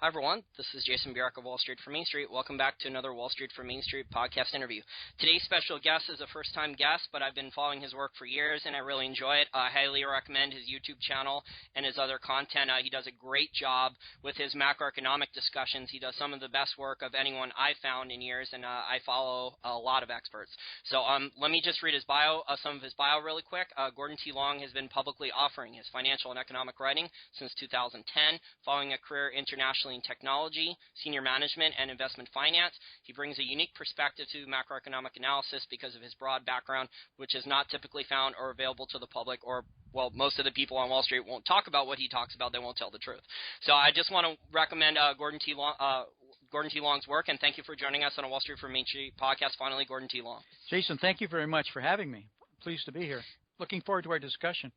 Hi, everyone. This is Jason Bjork of Wall Street for Main Street. Welcome back to another Wall Street for Main Street podcast interview. Today's special guest is a first-time guest, but I've been following his work for years, and I really enjoy it. I highly recommend his YouTube channel and his other content. He does a great job with his macroeconomic discussions. He does some of the best work of anyone I've found in years, and I follow a lot of experts. So let me just read his bio, some of his bio really quick. Gordon T. Long has been publicly offering his financial and economic writing since 2010, following a career internationally in technology, senior management, and investment finance. He brings a unique perspective to macroeconomic analysis because of his broad background, which is not typically found or available to the public, or, well, most of the people on Wall Street won't talk about what he talks about. They won't tell the truth. So I just want to recommend Gordon T. Long's work, and thank you for joining us on a Wall Street for Main Street podcast. Finally, Gordon T. Long. Jason, thank you very much for having me. Pleased to be here. Looking forward to our discussion.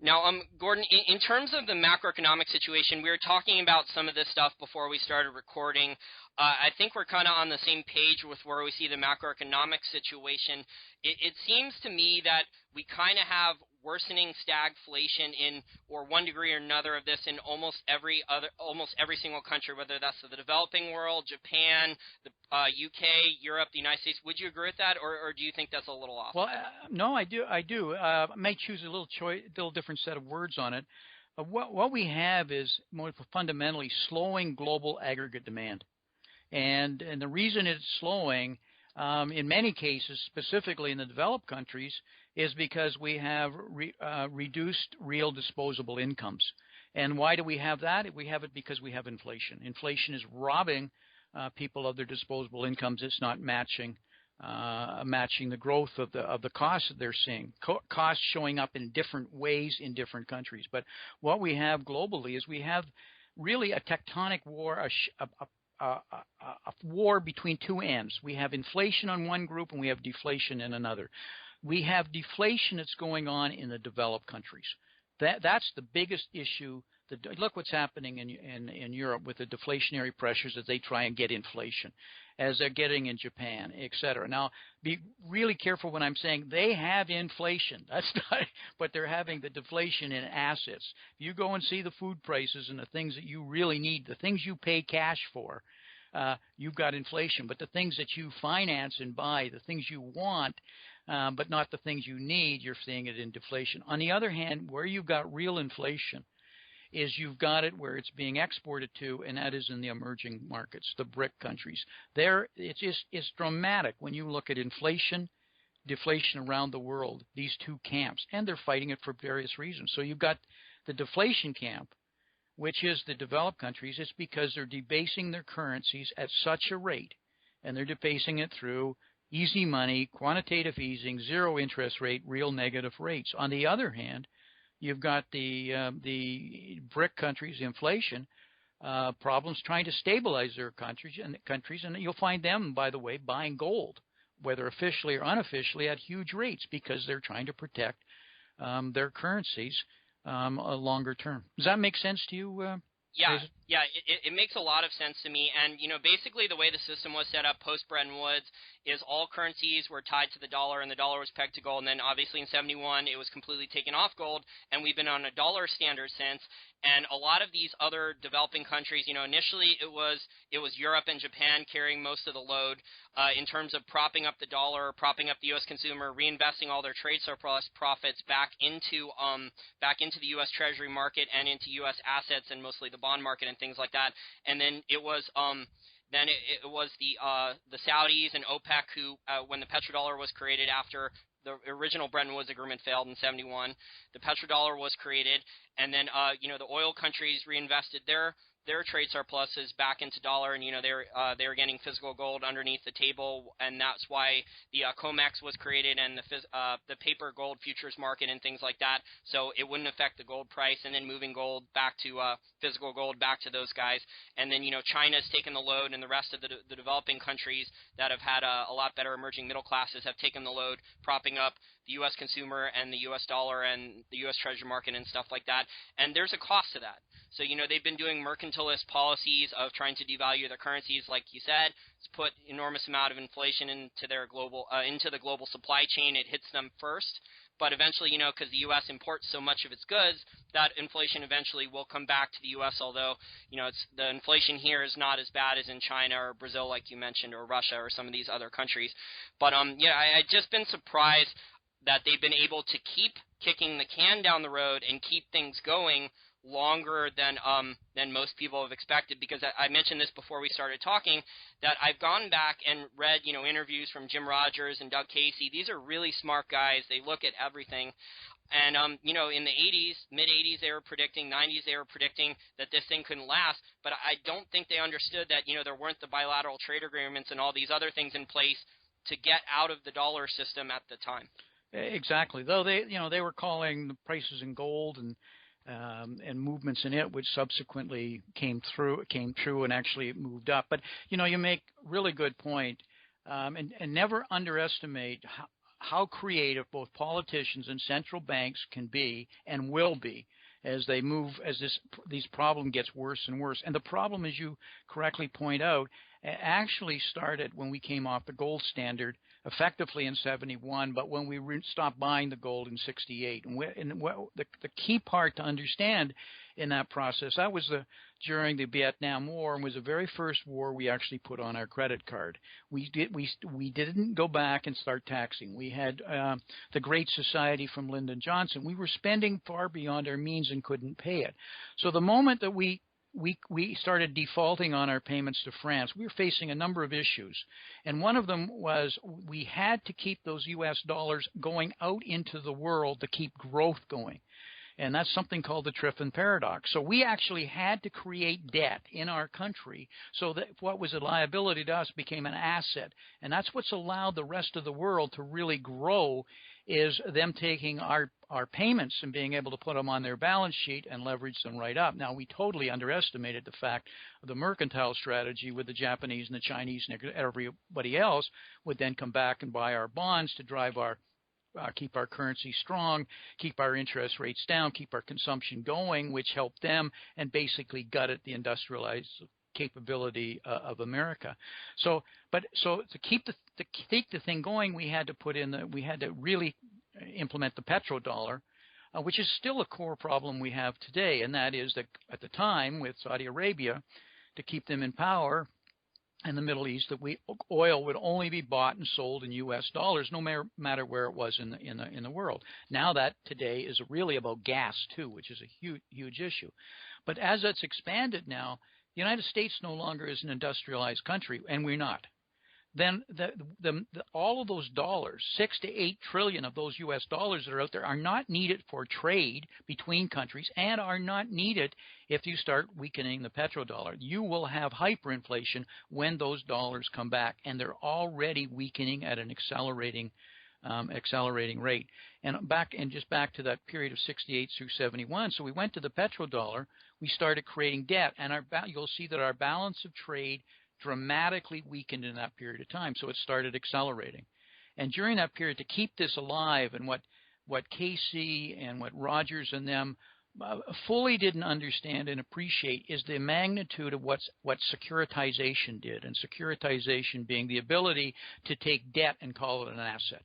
Now, Gordon, in terms of the macroeconomic situation, we were talking about some of this stuff before we started recording. I think we're kind of on the same page with where we see the macroeconomic situation. It seems to me that we kind of have worsening stagflation in, or one degree or another of this, in almost every single country, whether that's the developing world, Japan, the UK, Europe, the United States. Would you agree with that, or do you think that's a little off? Well, no, I do. I may choose a little different set of words on it. What we have is more fundamentally slowing global aggregate demand, and the reason it's slowing, in many cases, specifically in the developed countries, is because we have reduced real disposable incomes. And why do we have that? We have it because we have inflation. Inflation is robbing people of their disposable incomes. It's not matching the growth of the costs that they're seeing. Costs showing up in different ways in different countries. But what we have globally is we have really a tectonic war, a war between two ends. We have inflation on one group and we have deflation in another. We have deflation that's going on in the developed countries. That's the biggest issue. Look what's happening in Europe with the deflationary pressures as they try and get inflation, as they're getting in Japan, et cetera. Now, be really careful when I'm saying they have inflation. That's not, but they're having the deflation in assets. If you go and see the food prices and the things that you really need, the things you pay cash for, you've got inflation. But the things that you finance and buy, the things you want, but not the things you need, you're seeing it in deflation. On the other hand, where you've got real inflation is you've got it where it's being exported to, and that is in the emerging markets, the BRIC countries. There, it's dramatic when you look at inflation, deflation around the world, these two camps, and they're fighting it for various reasons. So you've got the deflation camp, which is the developed countries. It's because they're debasing their currencies at such a rate, and they're debasing it through easy money, quantitative easing, zero interest rate, real negative rates. On the other hand, you've got the BRIC countries' inflation problems trying to stabilize their countries, and you'll find them, by the way, buying gold, whether officially or unofficially, at huge rates because they're trying to protect their currencies a longer term. Does that make sense to you? Yeah, it makes a lot of sense to me. And, basically the way the system was set up post-Bretton Woods is all currencies were tied to the dollar, and the dollar was pegged to gold. And then obviously in 71, it was completely taken off gold, and we've been on a dollar standard since. And a lot of these other developing countries, initially it was Europe and Japan carrying most of the load in terms of propping up the dollar, propping up the U.S. consumer, reinvesting all their trade surplus profits back into the U.S. Treasury market and into U.S. assets, and mostly the bond market and things like that. And then it was the Saudis and OPEC who, when the petrodollar was created after the original Bretton Woods agreement failed in 71, the petrodollar was created, and then the oil countries reinvested their trade surpluses back into dollar, and they were getting physical gold underneath the table, and that's why the COMEX was created, and the paper gold futures market and things like that, so it wouldn't affect the gold price, and then moving gold back to physical gold back to those guys. And then China's taken the load, and the rest of the developing countries that have had a lot better emerging middle classes have taken the load, propping up the U.S. consumer and the U.S. dollar and the U.S. Treasury market and stuff like that. And there's a cost to that. So, they've been doing mercantilist policies of trying to devalue their currencies, like you said. It's put enormous amount of inflation into the global supply chain. It hits them first. but eventually, because the U.S. imports so much of its goods, that inflation eventually will come back to the U.S., although, the inflation here is not as bad as in China or Brazil, like you mentioned, or Russia or some of these other countries. But, I've just been surprised that they've been able to keep kicking the can down the road and keep things going longer than most people have expected, because I mentioned this before we started talking, that I've gone back and read, interviews from Jim Rogers and Doug Casey. These are really smart guys. They look at everything. And, in the 80s, mid-80s, they were predicting, 90s, they were predicting that this thing couldn't last. But I don't think they understood that, there weren't the bilateral trade agreements and all these other things in place to get out of the dollar system at the time. Exactly. Though they were calling the prices in gold and movements in it, which subsequently came true, and actually it moved up. But you make really good point, and never underestimate how creative both politicians and central banks can be and will be as they move, as these problem gets worse and worse. And the problem, as you correctly point out, actually started when we came off the gold standard effectively in 71, but when we stopped buying the gold in 68. And the key part to understand in that process, that was during the Vietnam War, and was the very first war we actually put on our credit card. We didn't go back and start taxing. We had the Great Society from Lyndon Johnson. We were spending far beyond our means and couldn't pay it. So the moment that we started defaulting on our payments to France, we were facing a number of issues. And one of them was we had to keep those U.S. dollars going out into the world to keep growth going. And that's something called the Triffin paradox. So we actually had to create debt in our country so that what was a liability to us became an asset. And that's what's allowed the rest of the world to really grow, is them taking our payments and being able to put them on their balance sheet and leverage them right up. Now, we totally underestimated the fact of the mercantile strategy with the Japanese and the Chinese and everybody else would then come back and buy our bonds to drive keep our currency strong, keep our interest rates down, keep our consumption going, which helped them and basically gutted the industrialized capability of America. So to keep the thing going, we had to really implement the petrodollar, which is still a core problem we have today, and that is that at the time with Saudi Arabia, to keep them in power in the Middle East, that oil would only be bought and sold in U.S. dollars, no matter where it was in the world. Now that today is really about gas too, which is a huge issue. But as it's expanded now, the United States no longer is an industrialized country, and we're not. Then all of those dollars, 6 to 8 trillion of those U.S. dollars that are out there, are not needed for trade between countries and are not needed if you start weakening the petrodollar. You will have hyperinflation when those dollars come back, and they're already weakening at an accelerating rate. And back to that period of 68 through 71. So we went to the petrodollar. We started creating debt, and you'll see that our balance of trade dramatically weakened in that period of time. So it started accelerating. And during that period, to keep this alive, and what Casey and what Rogers and them fully didn't understand and appreciate, is the magnitude of what securitization did. And securitization being the ability to take debt and call it an asset,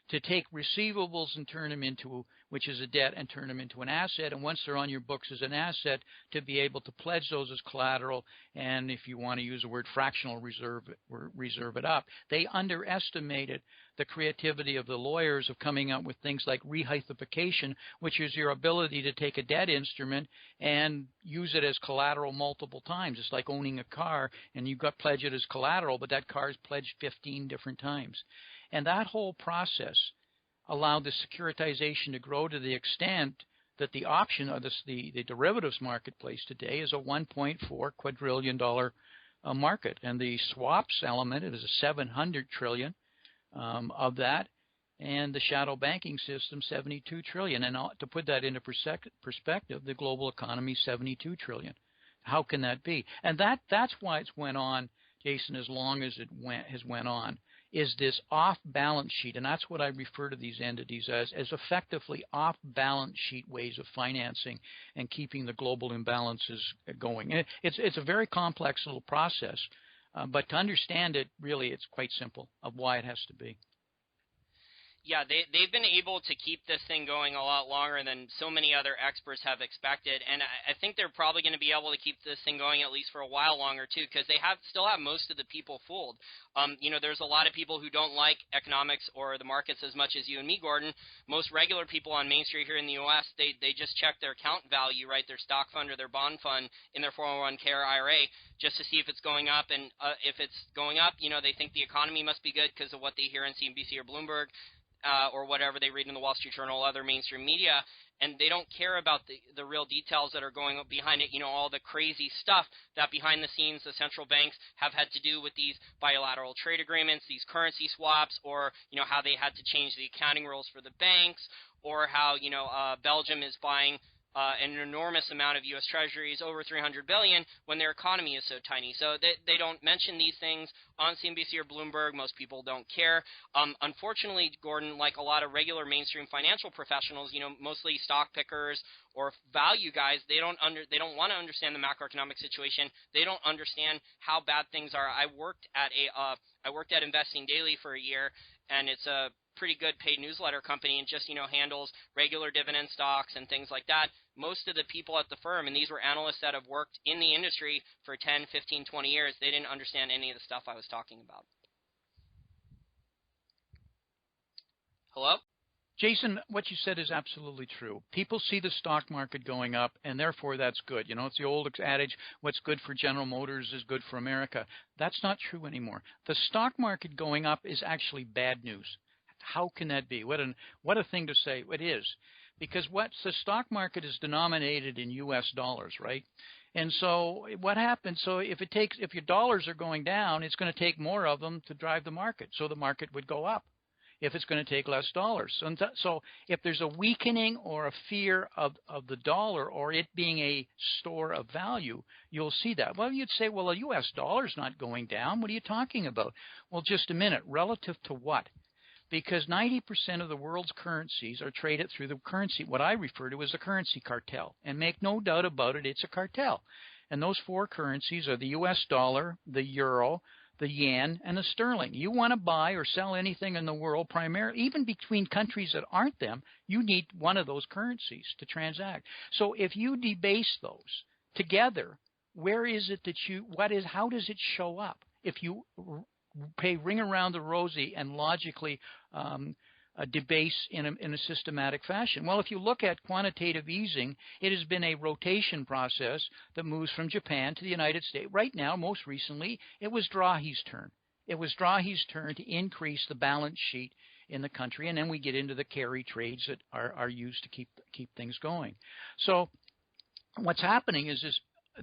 to take receivables and turn them into, which is a debt, and turn them into an asset. And once they're on your books as an asset, to be able to pledge those as collateral, and if you want to use the word fractional reserve it up. They underestimated the creativity of the lawyers of coming up with things like rehypothecation, which is your ability to take a debt instrument and use it as collateral multiple times. It's like owning a car, and you've got pledge it as collateral, but that car is pledged 15 different times. And that whole process allowed the securitization to grow to the extent that the option of the derivatives marketplace today is a $1.4 quadrillion market, and the swaps element is a $700 trillion of that, and the shadow banking system $72 trillion. And to put that into perspective, the global economy $72 trillion. How can that be? And that's why it's went on, Jason, as long as it has went on, is this off-balance sheet, and that's what I refer to these entities as effectively off-balance sheet ways of financing and keeping the global imbalances going. And it's a very complex little process, but to understand it, really, it's quite simple of why it has to be. Yeah, they've been able to keep this thing going a lot longer than so many other experts have expected, and I think they're probably going to be able to keep this thing going at least for a while longer too, because they still have most of the people fooled. There's a lot of people who don't like economics or the markets as much as you and me, Gordon. Most regular people on Main Street here in the U.S., they just check their account value, right, their stock fund or their bond fund in their 401k or IRA, just to see if it's going up, and if it's going up, they think the economy must be good because of what they hear on CNBC or Bloomberg. Or whatever they read in the Wall Street Journal or other mainstream media, and they don't care about the real details that are going behind it, all the crazy stuff that behind the scenes the central banks have had to do with these bilateral trade agreements, these currency swaps, or, how they had to change the accounting rules for the banks, or how, Belgium is buying an enormous amount of U.S. Treasuries, over $300 billion, when their economy is so tiny. So they don't mention these things on CNBC or Bloomberg. Most people don't care. Unfortunately, Gordon, like a lot of regular mainstream financial professionals, mostly stock pickers or value guys, they don't want to understand the macroeconomic situation. They don't understand how bad things are. I worked at Investing Daily for a year, and it's a pretty good paid newsletter company, and just handles regular dividend stocks and things like that. Most of the people at the firm, and these were analysts that have worked in the industry for 10, 15, 20 years, they didn't understand any of the stuff I was talking about. Hello? Jason, what you said is absolutely true. People see the stock market going up, and therefore that's good. It's the old adage, what's good for General Motors is good for America. That's not true anymore. The stock market going up is actually bad news. How can that be? What a thing to say. It is. Because the stock market is denominated in U.S. dollars, right? And so what happens? So if your dollars are going down, it's going to take more of them to drive the market. So the market would go up if it's going to take less dollars. So if there's a weakening or a fear of the dollar or it being a store of value, you'll see that. Well, you'd say, well, the U.S. dollar's not going down. What are you talking about? Well, just a minute. Relative to what? Because 90% of the world's currencies are traded through the currency, what I refer to as a currency cartel. And make no doubt about it, it's a cartel. And those four currencies are the U.S. dollar, the euro, the yen, and the sterling. You want to buy or sell anything in the world, primarily, even between countries that aren't them, you need one of those currencies to transact. So if you debase those together, where is it that how does it show up? If you ring around the rosy and logically debase in a systematic fashion. Well, if you look at quantitative easing, it has been a rotation process that moves from Japan to the United States. Right now, most recently, it was Draghi's turn. It was Draghi's turn to increase the balance sheet in the country, and then we get into the carry trades that are used to keep things going. So what's happening is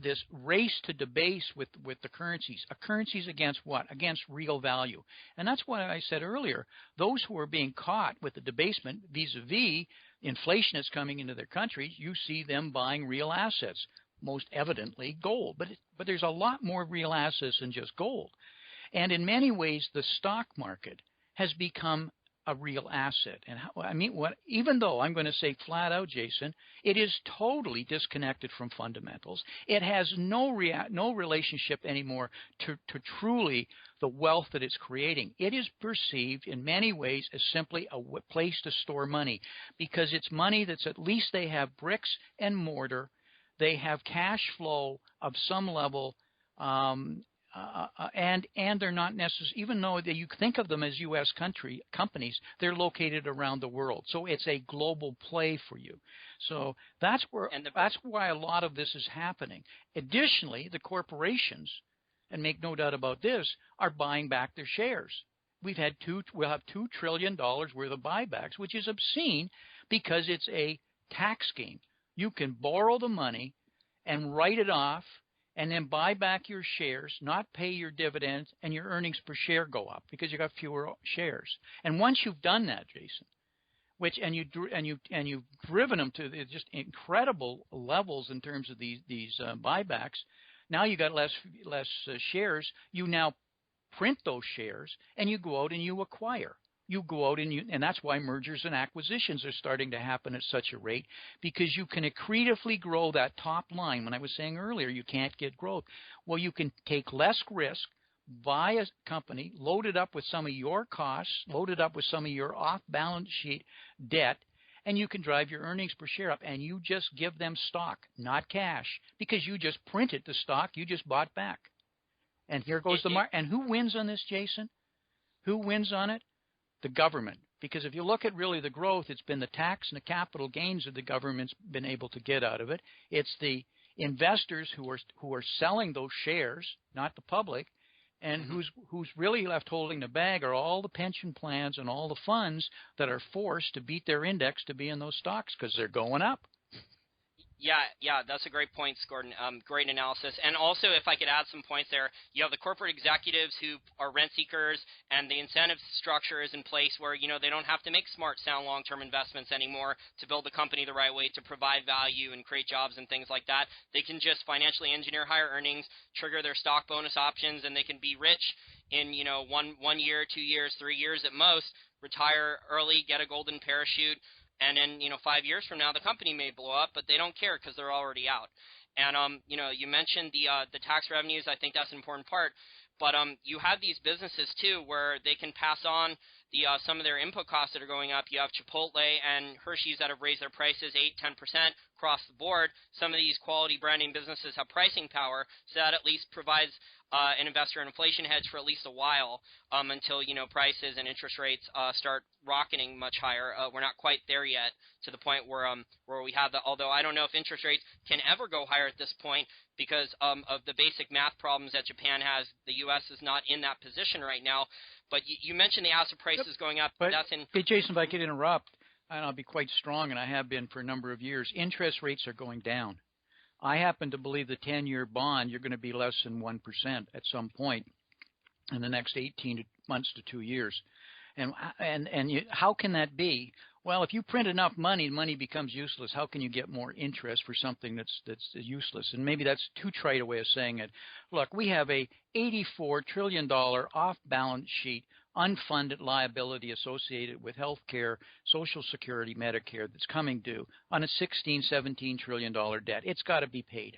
this race to debase with the currencies. Currencies against what? Against real value. And that's why I said earlier, those who are being caught with the debasement vis-a-vis inflation that's coming into their countries, you see them buying real assets, most evidently gold. But there's a lot more real assets than just gold. And in many ways, the stock market has become a real asset. And even though I'm going to say flat out, Jason, it is totally disconnected from fundamentals. It has no relationship anymore to truly the wealth that it's creating. It is perceived in many ways as simply a place to store money, because it's money that's, at least they have bricks and mortar, they have cash flow of some level, and they're not necessarily, even though you think of them as U.S. companies, they're located around the world. So it's a global play for you. So that's why a lot of this is happening. Additionally, the corporations, and make no doubt about this, are buying back their shares. We'll have $2 trillion worth of buybacks, which is obscene because it's a tax scheme. You can borrow the money and write it off, and then buy back your shares, not pay your dividends, and your earnings per share go up because you got fewer shares. And once you've done that, Jason, and you've driven them to just incredible levels in terms of these buybacks, now you got less shares. You now print those shares, and you go out and you acquire. You go out and that's why mergers and acquisitions are starting to happen at such a rate, because you can accretively grow that top line. When I was saying earlier, you can't get growth. Well, you can take less risk, buy a company, load it up with some of your costs, load it up with some of your off-balance sheet debt, and you can drive your earnings per share up. And you just give them stock, not cash, because you just printed the stock you just bought back. And here goes the market. And who wins on this, Jason? Who wins on it? The government. Because if you look at really the growth, it's been the tax and the capital gains that the government's been able to get out of it. It's the investors who are selling those shares, not the public. And who's really left holding the bag are all the pension plans and all the funds that are forced to beat their index to be in those stocks because they're going up. Yeah, that's a great point, Gordon. Great analysis. And also, if I could add some points there, you have the corporate executives who are rent seekers, and the incentive structure is in place where, they don't have to make smart, sound, long-term investments anymore to build the company the right way, to provide value and create jobs and things like that. They can just financially engineer higher earnings, trigger their stock bonus options, and they can be rich in, 1 year, 2 years, 3 years at most, retire early, get a golden parachute. And then, 5 years from now, the company may blow up, but they don't care because they're already out. And, you mentioned the tax revenues. I think that's an important part. But you have these businesses, too, where they can pass on some of their input costs that are going up. You have Chipotle and Hershey's that have raised their prices 8-10% across the board. Some of these quality branding businesses have pricing power, so that at least provides an investor an inflation hedge for at least a while until prices and interest rates start rocketing much higher. We're not quite there yet to the point where we have that. Although I don't know if interest rates can ever go higher at this point because of the basic math problems that Japan has. The U.S. is not in that position right now. But you mentioned the asset prices going up. But, hey, Jason, if I could interrupt, and I'll be quite strong, and I have been for a number of years. Interest rates are going down. I happen to believe the 10-year bond, you're going to be less than 1% at some point in the next 18 months to 2 years. And how can that be? Well, if you print enough money, money becomes useless. How can you get more interest for something that's useless? And maybe that's too trite a way of saying it. Look, we have a $84 trillion off-balance sheet unfunded liability associated with health care, Social Security, Medicare that's coming due on a $16-17 trillion debt. It's got to be paid.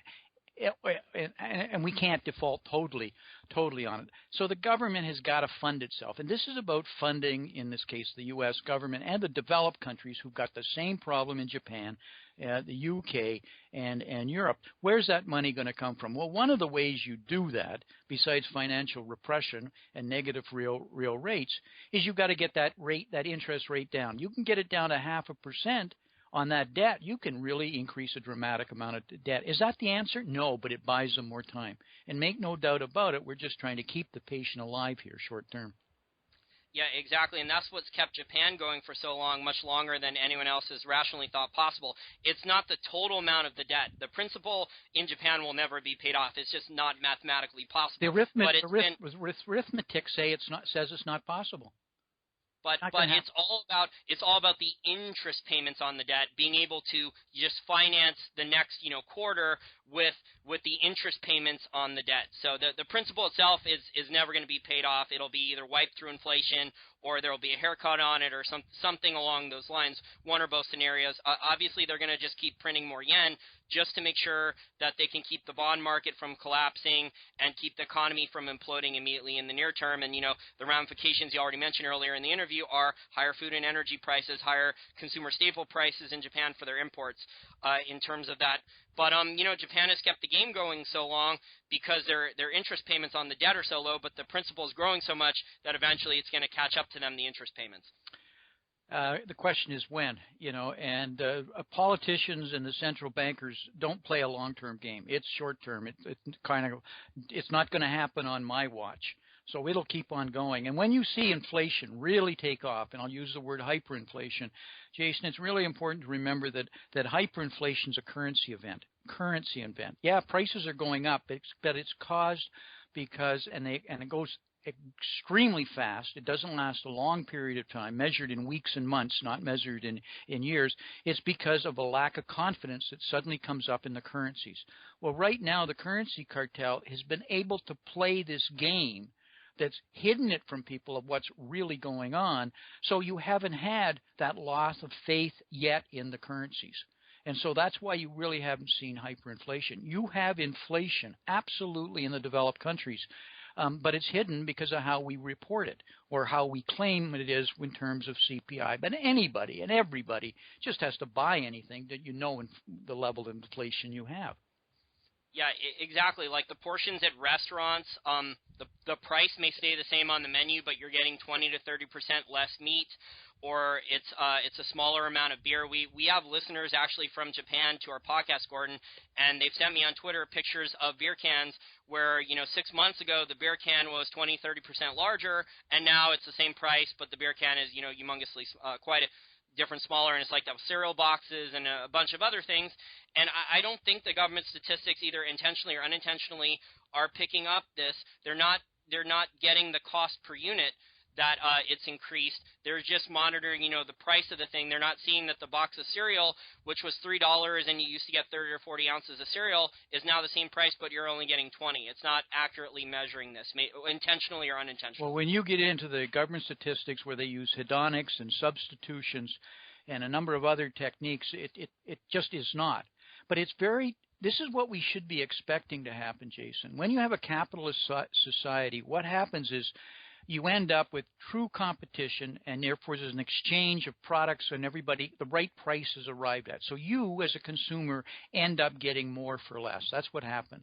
And we can't default totally on it. So the government has got to fund itself. And this is about funding, in this case, the U.S. government and the developed countries who've got the same problem in Japan, the UK, and Europe. Where's that money going to come from? Well, one of the ways you do that, besides financial repression and negative real rates, is you've got to get that interest rate down. You can get it down to 0.5%. On that debt, you can really increase a dramatic amount of debt. Is that the answer? No, but it buys them more time. And make no doubt about it, we're just trying to keep the patient alive here short term. Yeah, exactly, and that's what's kept Japan going for so long, much longer than anyone else has rationally thought possible. It's not the total amount of the debt. The principal in Japan will never be paid off. It's just not mathematically possible. The arithmetic says it's not possible. But it's all about the interest payments on the debt, being able to just finance the next quarter with the interest payments on the debt. So the principal itself is never going to be paid off. It'll be either wiped through inflation, or there will be a haircut on it, or something along those lines, one or both scenarios. Obviously, they're going to just keep printing more yen just to make sure that they can keep the bond market from collapsing and keep the economy from imploding immediately in the near term. And, the ramifications you already mentioned earlier in the interview are higher food and energy prices, higher consumer staple prices in Japan for their imports in terms of that. But, Japan has kept the game going so long because their interest payments on the debt are so low, but the principal is growing so much that eventually it's going to catch up to them, the interest payments. The question is when, and politicians and the central bankers don't play a long-term game. It's short-term. It's not going to happen on my watch. So it'll keep on going. And when you see inflation really take off, and I'll use the word hyperinflation, Jason, it's really important to remember that hyperinflation is a currency event. Yeah, prices are going up, but it's caused because, and it goes extremely fast. It doesn't last a long period of time, measured in weeks and months, not measured in years. It's because of a lack of confidence that suddenly comes up in the currencies. Well, right now, the currency cartel has been able to play this game that's hidden it from people of what's really going on. So you haven't had that loss of faith yet in the currencies. And so that's why you really haven't seen hyperinflation. You have inflation, absolutely, in the developed countries. but it's hidden because of how we report it or how we claim it is in terms of CPI. But anybody and everybody just has to buy anything that you know the level of inflation you have. Yeah, exactly. Like the portions at restaurants, the price may stay the same on the menu, but you're getting 20 to 30% less meat, or it's a smaller amount of beer. We have listeners actually from Japan to our podcast, Gordon, and they've sent me on Twitter pictures of beer cans where 6 months ago the beer can was 20, 30% larger, and now it's the same price, but the beer can is humongously quite a different, smaller, and it's like the cereal boxes and a bunch of other things. And I don't think the government statistics, either intentionally or unintentionally, are picking up this. They're not getting the cost per unit that it's increased. They're just monitoring, the price of the thing. They're not seeing that the box of cereal, which was $3 and you used to get 30 or 40 ounces of cereal, is now the same price, but you're only getting 20. It's not accurately measuring this, intentionally or unintentionally. Well, when you get into the government statistics where they use hedonics and substitutions and a number of other techniques, it just is not. But this is what we should be expecting to happen, Jason. When you have a capitalist society, what happens is you end up with true competition, and therefore there's an exchange of products, and the right price is arrived at. So you, as a consumer, end up getting more for less. That's what happens.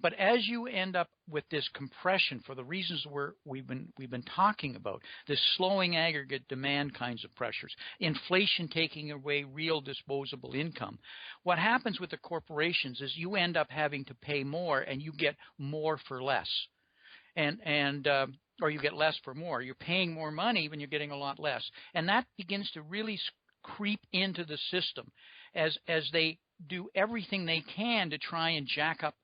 But as you end up with this compression for the reasons we've been talking about, this slowing aggregate demand kinds of pressures, inflation taking away real disposable income, what happens with the corporations is you end up having to pay more, and you get more for less. Or you get less for more. You're paying more money when you're getting a lot less. And that begins to really creep into the system as they do everything they can to try and jack up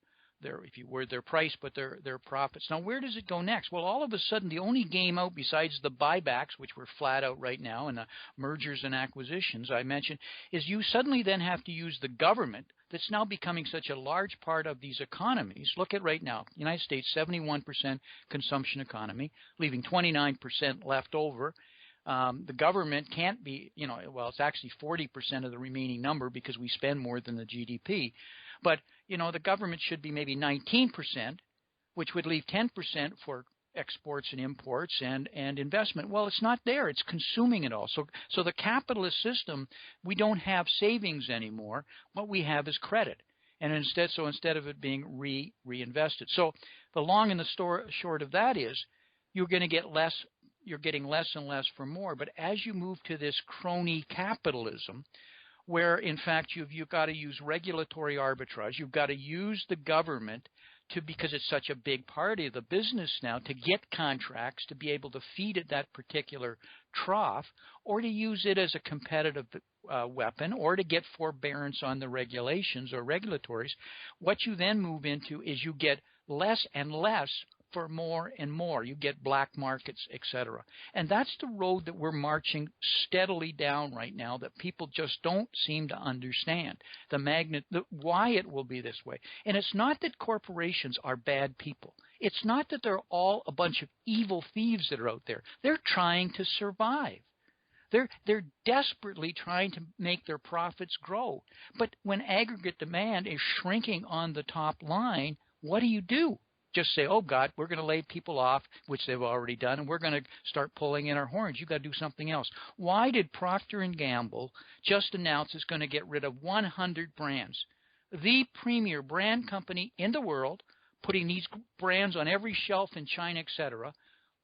their price, but their profits. Now, where does it go next? Well, all of a sudden, the only game out besides the buybacks, which we're flat out right now, and the mergers and acquisitions I mentioned, is you suddenly then have to use the government that's now becoming such a large part of these economies. Look at right now, United States, 71% consumption economy, leaving 29% left over. The government can't be, it's actually 40% of the remaining number because we spend more than the GDP. But, the government should be maybe 19%, which would leave 10% for exports and imports and investment. Well, it's not there. It's consuming it all. So the capitalist system, we don't have savings anymore. What we have is credit. And instead of it being reinvested. So the long and the short of that is you're going to get less. You're getting less and less for more. But as you move to this crony capitalism, where in fact you've got to use regulatory arbitrage, you've got to use the government because it's such a big part of the business now, to get contracts to be able to feed it that particular trough, or to use it as a competitive weapon, or to get forbearance on the regulations or regulatories. What you then move into is you get less and less for more and more. You get black markets, etc. And that's the road that we're marching steadily down right now, that people just don't seem to understand why it will be this way. And it's not that corporations are bad people. It's not that they're all a bunch of evil thieves that are out there. They're trying to survive. They're desperately trying to make their profits grow. But when aggregate demand is shrinking on the top line, what do? Just say, oh, God, we're going to lay people off, which they've already done, and we're going to start pulling in our horns. You've got to do something else. Why did Procter & Gamble just announce it's going to get rid of 100 brands? The premier brand company in the world, putting these brands on every shelf in China, etc.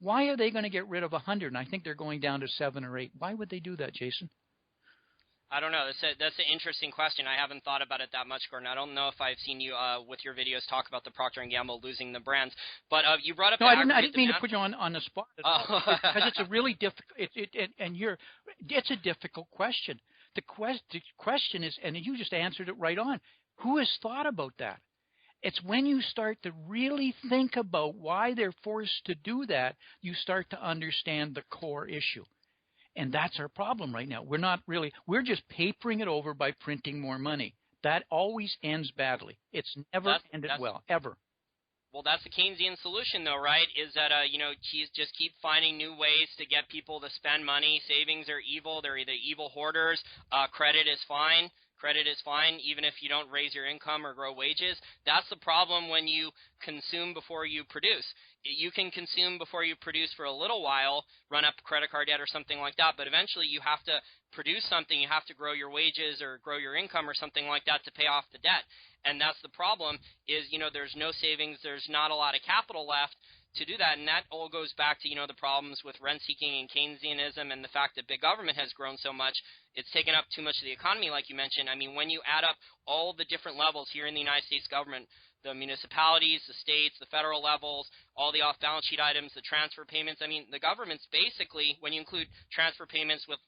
Why are they going to get rid of 100? And I think they're going down to 7 or 8. Why would they do that, Jason? I don't know. That's an interesting question. I haven't thought about it that much, Gordon. I don't know if I've seen you with your videos talk about the Procter & Gamble losing the brands. But you brought up. No, I didn't mean to put you on the spot at all, because it's a really difficult. It's a difficult question. The question is, and you just answered it right on. Who has thought about that? It's when you start to really think about why they're forced to do that, you start to understand the core issue. And that's our problem right now. We're just papering it over by printing more money. That always ends badly. It's never ended well, ever. Well, that's the Keynesian solution, though, right? Is that, just keep finding new ways to get people to spend money. Savings are evil. They're either evil hoarders. Credit is fine. Credit is fine even if you don't raise your income or grow wages. That's the problem when you consume before you produce. You can consume before you produce for a little while, run up credit card debt or something like that, but eventually you have to produce something. You have to grow your wages or grow your income or something like that to pay off the debt. And that's the problem is, there's no savings, there's not a lot of capital left to do that, and that all goes back to, the problems with rent-seeking and Keynesianism and the fact that big government has grown so much. It's taken up too much of the economy, like you mentioned. I mean, when you add up all the different levels here in the United States government, the municipalities, the states, the federal levels, all the off-balance sheet items, the transfer payments, I mean, the government's basically, when you include transfer payments with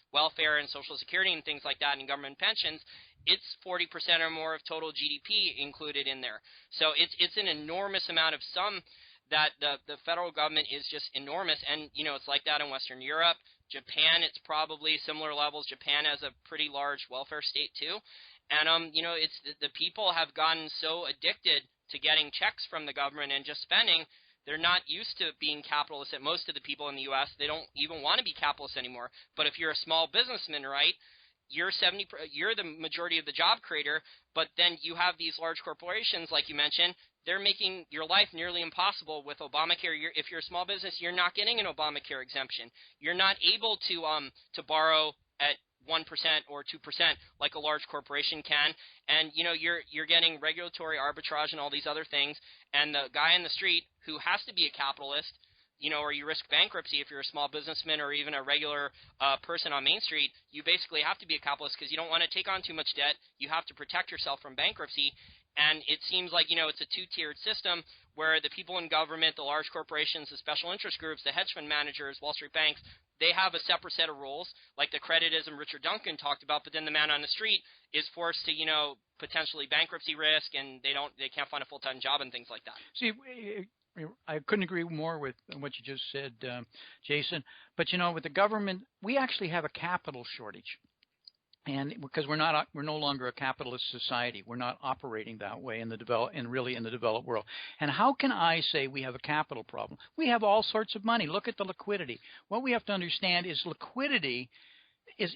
welfare and Social Security and things like that and government pensions, it's 40% or more of total GDP included in there. So it's an enormous amount of sum that the federal government is just enormous, and it's like that in Western Europe. Japan, it's probably similar levels. Japan has a pretty large welfare state too, and it's the people have gotten so addicted to getting checks from the government and just spending. They're not used to being capitalists. Most of the people in the U.S., they don't even want to be capitalists anymore. But if you're a small businessman, right, you're the majority of the job creator, but then you have these large corporations, like you mentioned. They're making your life nearly impossible with Obamacare. If you're a small business, you're not getting an Obamacare exemption. You're not able to borrow at 1% or 2% like a large corporation can, and you're getting regulatory arbitrage and all these other things. And the guy in the street who has to be a capitalist, or you risk bankruptcy if you're a small businessman or even a regular person on Main Street, you basically have to be a capitalist because you don't want to take on too much debt. You have to protect yourself from bankruptcy. And it seems like, it's a two-tiered system where the people in government, the large corporations, the special interest groups, the hedge fund managers, Wall Street banks, they have a separate set of rules, like the creditism Richard Duncan talked about, but then the man on the street is forced to, potentially bankruptcy risk, and they can't find a full-time job and things like that. See, I couldn't agree more with what you just said, Jason. But, with the government, we actually have a capital shortage. And because we're no longer a capitalist society, we're not operating that way in the developed world. And how can I say we have a capital problem? We have all sorts of money. Look at the liquidity. What we have to understand is liquidity is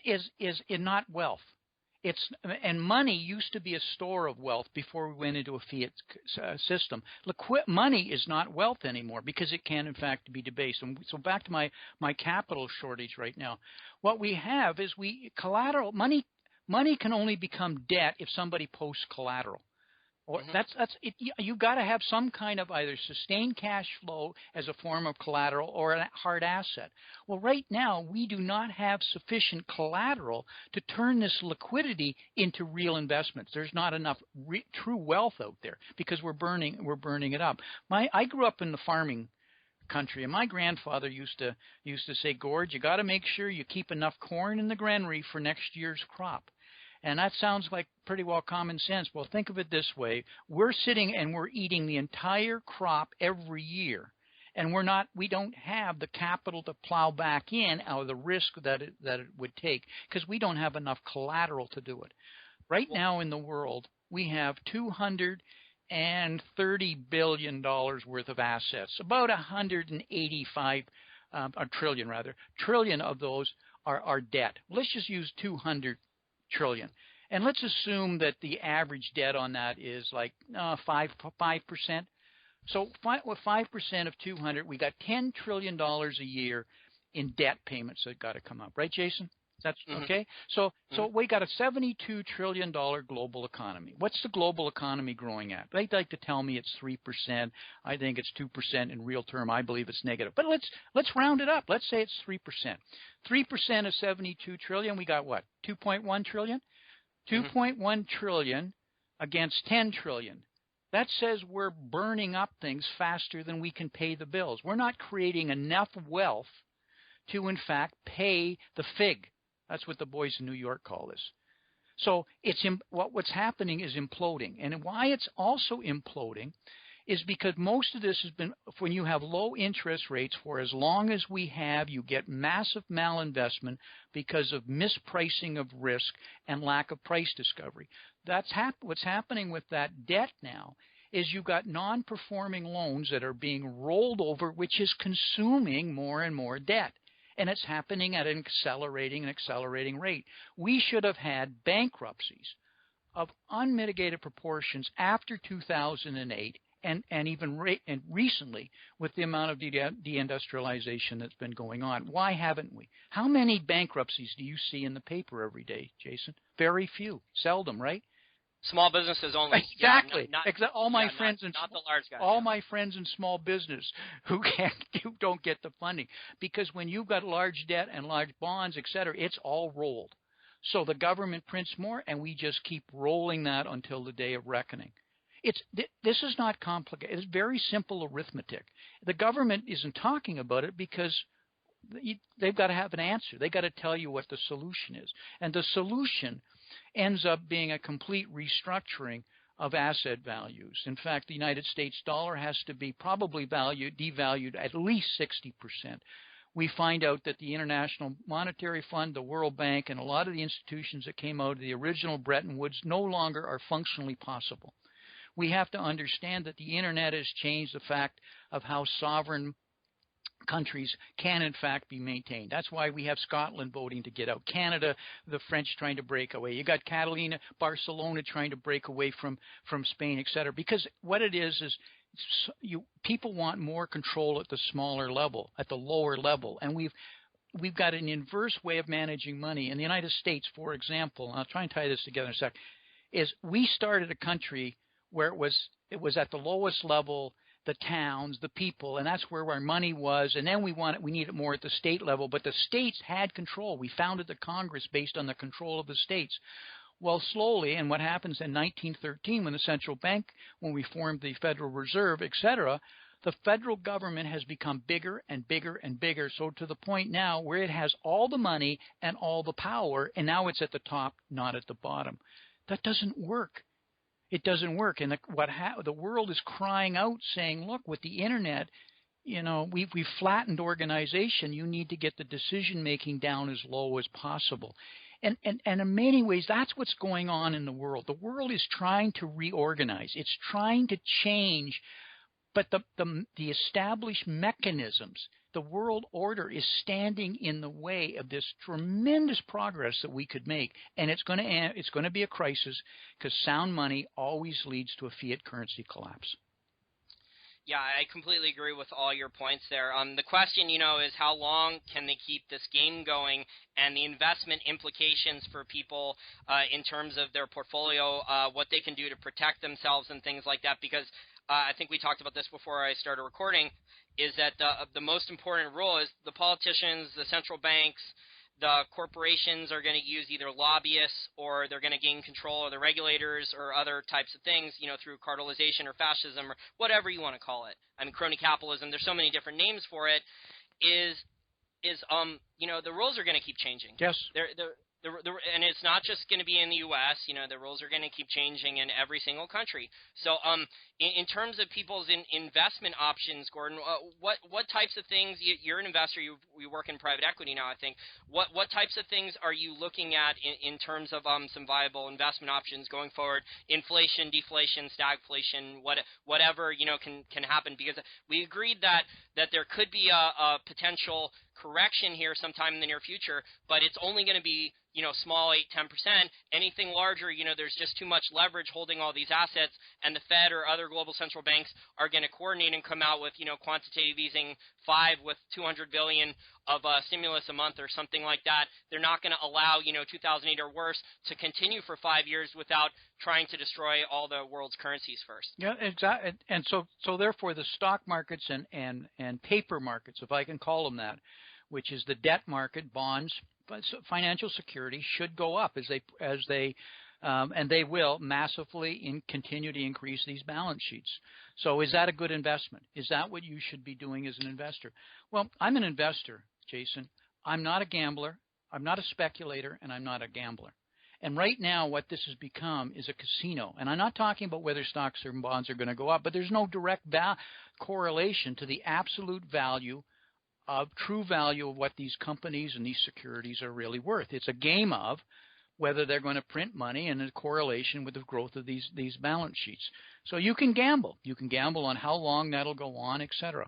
not wealth. And money used to be a store of wealth before we went into a fiat system. Money is not wealth anymore because it can, in fact, be debased. And so back to my capital shortage right now. What we have is collateral money. Money can only become debt if somebody posts collateral. Or that's it. You've got to have some kind of either sustained cash flow as a form of collateral or a hard asset. Well, right now we do not have sufficient collateral to turn this liquidity into real investments. There's not enough true wealth out there because we're burning it up. I grew up in the farming country, and my grandfather used to say, "Gord, you got to make sure you keep enough corn in the granary for next year's crop." And that sounds like pretty well common sense. Well, think of it this way. We're sitting and we're eating the entire crop every year. And we don't have the capital to plow back in out of the risk that it would take because we don't have enough collateral to do it. Right now in the world, we have $230 billion worth of assets, about 185 trillion of those are debt. Let's just use 200 trillion. And let's assume that the average debt on that is like 5%. So with 5% of 200, we got $10 trillion a year in debt payments that got to come up. Right, Jason? That's okay? So we got a $72 trillion global economy. What's the global economy growing at? They'd like to tell me it's 3%. I think it's 2% in real term. I believe it's negative. But let's round it up. Let's say it's 3%. 3% of 72 trillion, we got what? 2.1 trillion? 2.1 trillion against 10 trillion. That says we're burning up things faster than we can pay the bills. We're not creating enough wealth to, in fact, pay the FIG. That's what the boys in New York call this. So what's happening is imploding. And why it's also imploding is because most of this has been, when you have low interest rates for as long as we have, you get massive malinvestment because of mispricing of risk and lack of price discovery. That's what's happening with that debt now is you've got non-performing loans that are being rolled over, which is consuming more and more debt. and it's happening at an accelerating rate. We should have had bankruptcies of unmitigated proportions after 2008 and even and recently with the amount of deindustrialization that's been going on. Why haven't we? How many bankruptcies do you see in the paper every day, Jason? Very few. Seldom, right? Small businesses only. Exactly. Yeah, all my friends not the large guys. All my friends in small business who don't get the funding, because when you've got large debt and large bonds, et cetera, it's all rolled. So the government prints more, and we just keep rolling that until the day of reckoning. This is not complicated. It's very simple arithmetic. The government isn't talking about it because they've got to have an answer. They've got to tell you what the solution is. And the solution ends up being a complete restructuring of asset values. In fact, the United States dollar has to be probably devalued at least 60%. We find out that the International Monetary Fund, the World Bank, and a lot of the institutions that came out of the original Bretton Woods no longer are functionally possible. We have to understand that the Internet has changed the fact of how sovereign countries can in fact be maintained. That's why we have Scotland voting to get out, Canada, the French trying to break away. You got Catalina, Barcelona trying to break away from Spain, et cetera. Because what it is people want more control at the smaller level, at the lower level, and we've got an inverse way of managing money. In the United States, for example, and I'll try and tie this together in a sec, is we started a country where it was at the lowest level, the towns, the people, and that's where our money was. And then we need it more at the state level. But the states had control. We founded the Congress based on the control of the states. Well, slowly, and what happens in 1913 when we formed the Federal Reserve, et cetera, the federal government has become bigger and bigger and bigger, so to the point now where it has all the money and all the power, and now it's at the top, not at the bottom. That doesn't work. It doesn't work, and the world is crying out, saying, "Look, with the internet, we've flattened organization. You need to get the decision making down as low as possible." And in many ways, that's what's going on in the world. The world is trying to reorganize. It's trying to change, but the established mechanisms, the world order, is standing in the way of this tremendous progress that we could make, and it's going to be a crisis, because sound money always leads to a fiat currency collapse. Yeah, I completely agree with all your points there. The question, is how long can they keep this game going, and the investment implications for people in terms of their portfolio, what they can do to protect themselves and things like that, because I think we talked about this before I started recording, is that the most important rule is the politicians, the central banks, the corporations are going to use either lobbyists, or they're going to gain control of the regulators or other types of things, through cartelization or fascism or whatever you want to call it. I mean, crony capitalism, there's so many different names for it, the rules are going to keep changing. Yes. And it's not just going to be in the U.S. The rules are going to keep changing in every single country. So in terms of people's investment options, Gordon, what types of things – you're an investor. You work in private equity now, I think. What types of things are you looking at in terms of some viable investment options going forward? Inflation, deflation, stagflation, whatever can happen, because we agreed that there could be a potential correction here sometime in the near future, but it's only going to be small, 8-10%. Anything larger, there's just too much leverage holding all these assets, and the Fed or other global central banks are going to coordinate and come out with quantitative easing 5 with $200 billion of stimulus a month or something like that. They're not going to allow 2008 or worse to continue for 5 years without trying to destroy all the world's currencies first. Yeah, exactly. And so therefore the stock markets and paper markets, if I can call them that, which is the debt market, bonds, financial security, should go up as they and they will massively continue to increase these balance sheets. So is that a good investment? Is that what you should be doing as an investor? Well, I'm an investor, Jason. I'm not a gambler. I'm not a speculator, and I'm not a gambler. And right now what this has become is a casino. And I'm not talking about whether stocks or bonds are going to go up, but there's no direct correlation to the absolute value of true value of what these companies and these securities are really worth. It's a game of whether they're going to print money and a correlation with the growth of these balance sheets. So you can gamble. You can gamble on how long that'll go on, et cetera.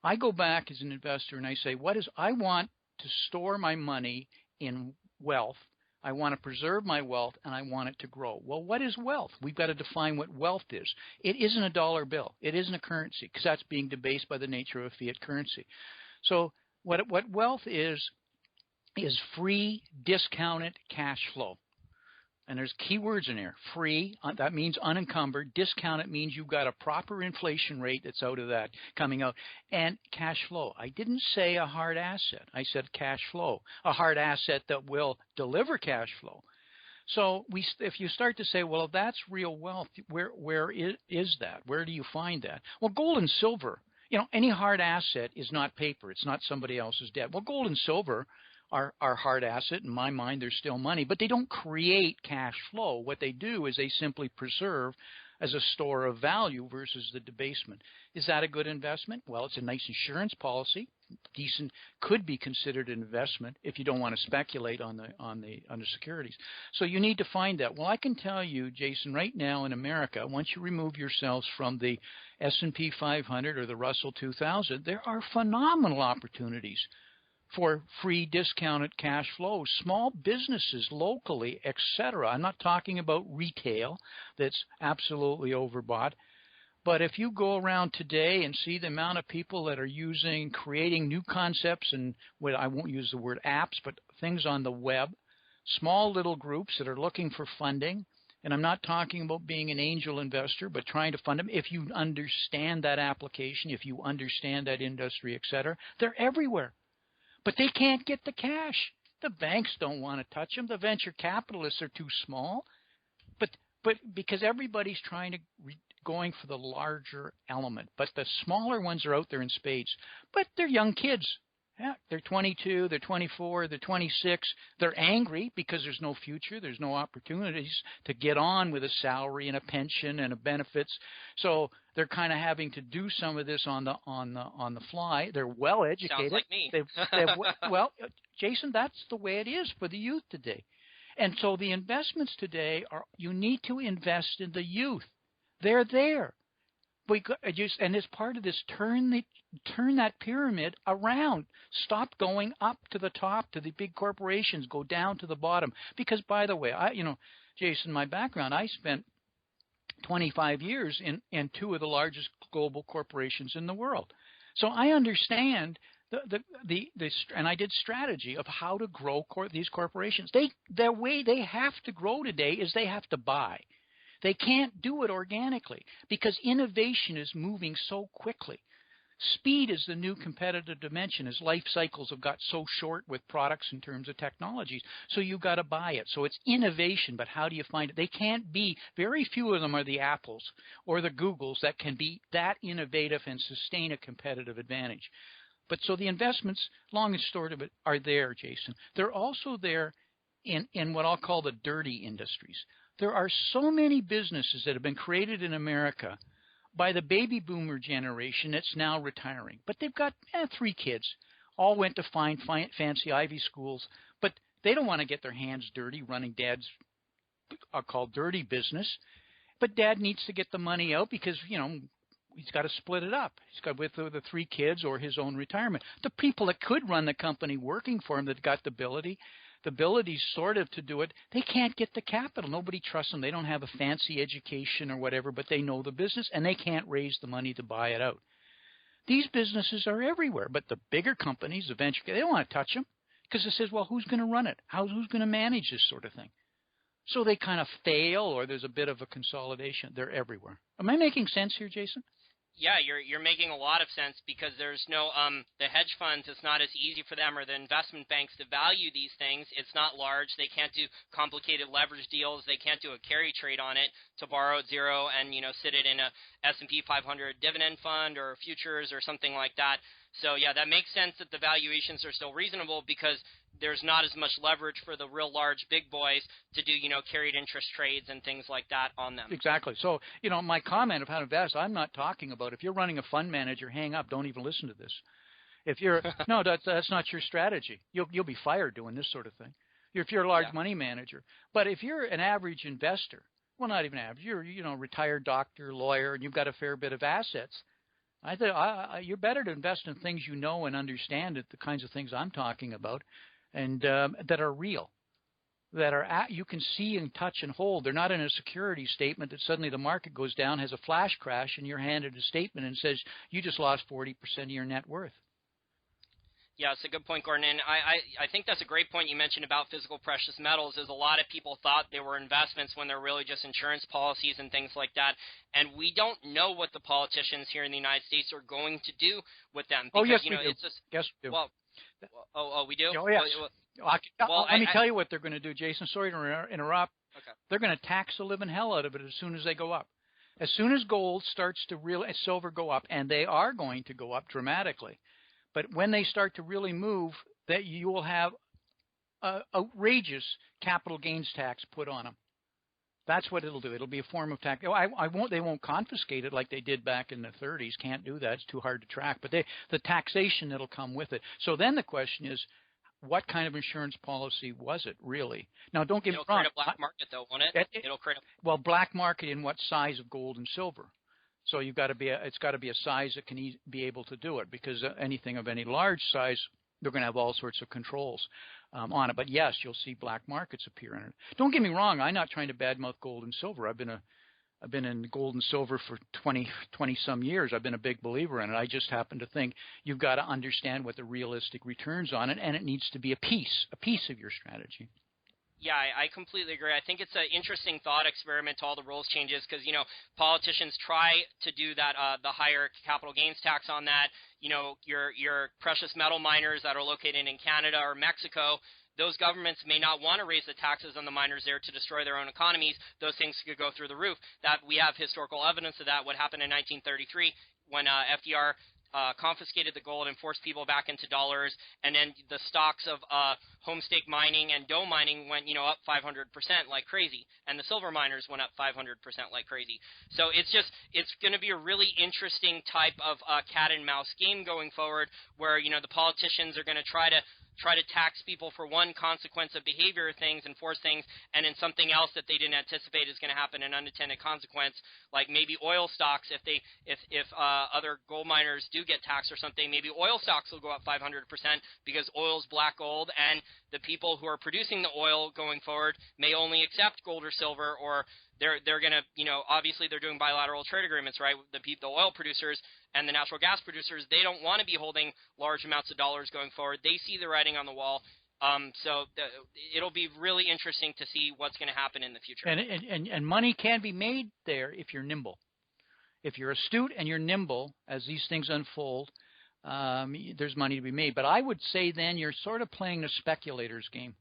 I go back as an investor and I say, I want to store my money in wealth. I want to preserve my wealth, and I want it to grow. Well, what is wealth? We've got to define what wealth is. It isn't a dollar bill. It isn't a currency, because that's being debased by the nature of fiat currency. So what wealth is free, discounted cash flow. And there's key words in there. Free, that means unencumbered. Discounted means you've got a proper inflation rate that's out of that coming out. And cash flow. I didn't say a hard asset. I said cash flow. A hard asset that will deliver cash flow. So if you start to say, well, if that's real wealth, where is that? Where do you find that? Well, gold and silver. Any hard asset is not paper. It's not somebody else's debt. Well, gold and silver are hard asset. In my mind, they're still money, but they don't create cash flow. What they do is they simply preserve as a store of value versus the debasement. Is that a good investment? Well, it's a nice insurance policy. Decent, could be considered an investment if you don't want to speculate on the securities. So you need to find that. Well, I can tell you, Jason, right now in America, once you remove yourselves from the S&P 500 or the Russell 2000, there are phenomenal opportunities for free discounted cash flows, small businesses locally, etc. I'm not talking about retail that's absolutely overbought. But if you go around today and see the amount of people that are creating new concepts and I won't use the word apps, but things on the web, small little groups that are looking for funding, and I'm not talking about being an angel investor, but trying to fund them. If you understand that application, if you understand that industry, etc., they're everywhere. But they can't get the cash. The banks don't want to touch them. The venture capitalists are too small. But because everybody's going for the larger element. But the smaller ones are out there in spades. But they're young kids. Yeah, they're 22, they're 24, they're 26. They're angry because there's no future, there's no opportunities to get on with a salary and a pension and a benefits. So they're kind of having to do some of this on the fly. They're well educated. Sounds like me. Well, Jason, that's the way it is for the youth today. And so the investments today you need to invest in the youth. They're there. And as part of this, turn that pyramid around. Stop going up to the top to the big corporations. Go down to the bottom. Because, by the way, Jason, my background, I spent 25 years in two of the largest global corporations in the world. So I understand and I did strategy of how to grow these corporations. The way they have to grow today is they have to buy. They can't do it organically because innovation is moving so quickly. Speed is the new competitive dimension as life cycles have got so short with products in terms of technologies. So you've got to buy it. So it's innovation, but how do you find it? They can't be, very few of them are the Apples or the Googles that can be that innovative and sustain a competitive advantage. But so the investments, long and short of it, are there, Jason. They're also there in what I'll call the dirty industries. There are so many businesses that have been created in America by the baby boomer generation that's now retiring. But they've got 3 kids, all went to fine fancy Ivy schools, but they don't want to get their hands dirty running dad's called dirty business. But dad needs to get the money out because, he's got to split it up. He's got with the 3 kids or his own retirement. The people that could run the company working for him that got the ability sort of to do it, they can't get the capital. Nobody trusts them. They don't have a fancy education or whatever, but they know the business, and they can't raise the money to buy it out. These businesses are everywhere, but the bigger companies, the venture, they don't want to touch them because it says, well, who's going to run it? Who's going to manage this sort of thing? So they kind of fail, or there's a bit of a consolidation. They're everywhere. Am I making sense here, Jason? Yeah, you're making a lot of sense because there's no the hedge funds. It's not as easy for them or the investment banks to value these things. It's not large. They can't do complicated leverage deals. They can't do a carry trade on it to borrow at zero and sit it in a S&P 500 dividend fund or futures or something like that. So yeah, that makes sense that the valuations are still reasonable because there's not as much leverage for the real large big boys to do, carried interest trades and things like that on them. Exactly. So, my comment of how to invest, I'm not talking about if you're running a fund manager, hang up, don't even listen to this. If you're no, that's not your strategy. You'll be fired doing this sort of thing. If you're a large money manager. But if you're an average investor, well, not even average, you're retired doctor, lawyer, and you've got a fair bit of assets. You're better to invest in things you know and understand, the kinds of things I'm talking about, and that are real, that are you can see and touch and hold. They're not in a security statement that suddenly the market goes down, has a flash crash, and you're handed a statement and says you just lost 40% of your net worth. Yeah, it's a good point, Gordon. And I think that's a great point you mentioned about physical precious metals, is a lot of people thought they were investments when they're really just insurance policies and things like that. And we don't know what the politicians here in the United States are going to do with them. Because, yes, you know, we do. It's just, yes, we do. Well, we do? Oh, yes. Let me tell you what they're going to do, Jason. Sorry to interrupt. Okay. They're going to tax the living hell out of it as soon as they go up. As soon as gold starts to silver go up, and they are going to go up dramatically. But when they start to really move, that you will have outrageous capital gains tax put on them. That's what it'll do. It'll be a form of tax. They won't confiscate it like they did back in the 30s. Can't do that. It's too hard to track. But the taxation that'll come with it. So then the question is, what kind of insurance policy was it really? Now, don't get me wrong. It'll create a black market, though, won't it? It'll create black market in what size of gold and silver? So it's got to be a size that can be able to do it, because anything of any large size, they're going to have all sorts of controls on it. But yes, you'll see black markets appear in it. Don't get me wrong. I'm not trying to badmouth gold and silver. I've been in gold and silver for 20 some years. I've been a big believer in it. I just happen to think you've got to understand what the realistic returns on it, and it needs to be a piece of your strategy. Yeah, I completely agree. I think it's an interesting thought experiment to all the rules changes, because, you know, politicians try to do that, the higher capital gains tax on that. You know, your precious metal miners that are located in Canada or Mexico, those governments may not want to raise the taxes on the miners there to destroy their own economies. Those things could go through the roof. That we have historical evidence of that. What happened in 1933 when FDR confiscated the gold and forced people back into dollars, and then the stocks of homestake mining and dough mining went, you know, up 500% like crazy, and the silver miners went up 500% like crazy. So it's going to be a really interesting type of cat and mouse game going forward, where, you know, the politicians are going to try to tax people for one consequence of behavior things and force things, and then something else that they didn't anticipate is going to happen, an unintended consequence, like maybe oil stocks. If other gold miners do get taxed or something, maybe oil stocks will go up 500% because oil's black gold, and the people who are producing the oil going forward may only accept gold or silver, or they're going to, you know, obviously they're doing bilateral trade agreements, right? The oil producers and the natural gas producers, they don't want to be holding large amounts of dollars going forward. They see the writing on the wall. It'll be really interesting to see what's going to happen in the future. And money can be made there if you're nimble. If you're astute and you're nimble as these things unfold, there's money to be made. But I would say then you're sort of playing the speculator's game.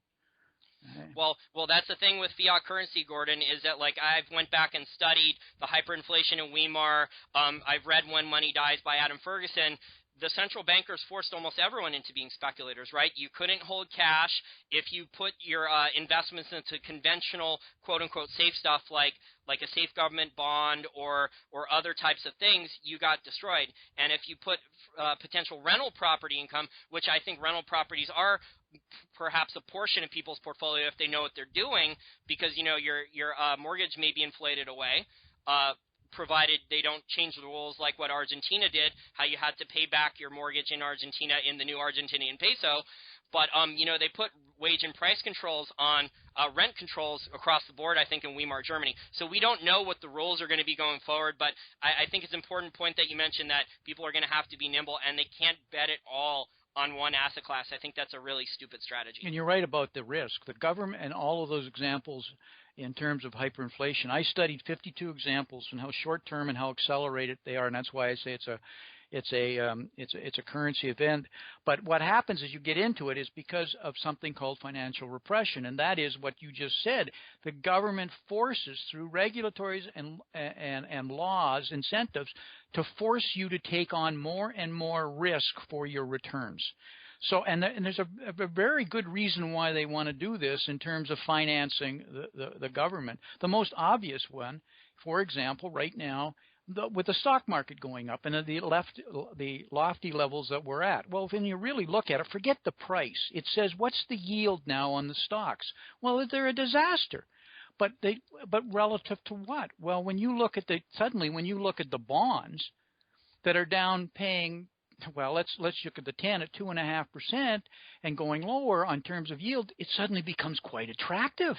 Well, that's the thing with fiat currency, Gordon, is that, like, I've went back and studied the hyperinflation in Weimar. I've read When Money Dies by Adam Ferguson. The central bankers forced almost everyone into being speculators, right? You couldn't hold cash. If you put your investments into conventional, quote-unquote, safe stuff like a safe government bond or other types of things, you got destroyed. And if you put potential rental property income, which I think rental properties are perhaps a portion of people's portfolio if they know what they're doing, because, you know, your mortgage may be inflated away, provided they don't change the rules like what Argentina did, how you had to pay back your mortgage in Argentina in the new Argentinian peso. But, you know, they put wage and price controls on rent controls across the board, I think, in Weimar, Germany. So we don't know what the rules are going to be going forward, but I think it's an important point that you mentioned, that people are going to have to be nimble, and they can't bet it all on one asset class. I think that's a really stupid strategy. And you're right about the risk. The government and all of those examples in terms of hyperinflation, I studied 52 examples and how short-term and how accelerated they are, and that's why I say it's a currency event. But what happens as you get into it is because of something called financial repression, and that is what you just said. The government forces, through regulatories and laws, incentives, to force you to take on more and more risk for your returns. So, and there's a very good reason why they want to do this in terms of financing the government. The most obvious one, for example, right now, with the stock market going up and the lofty levels that we're at. Well, when you really look at it, forget the price. It says, what's the yield now on the stocks? Well, they're a disaster. But relative to what? Well, when you look at the bonds, that are down paying, well, let's look at the 10 at 2.5% and going lower on terms of yield, it suddenly becomes quite attractive.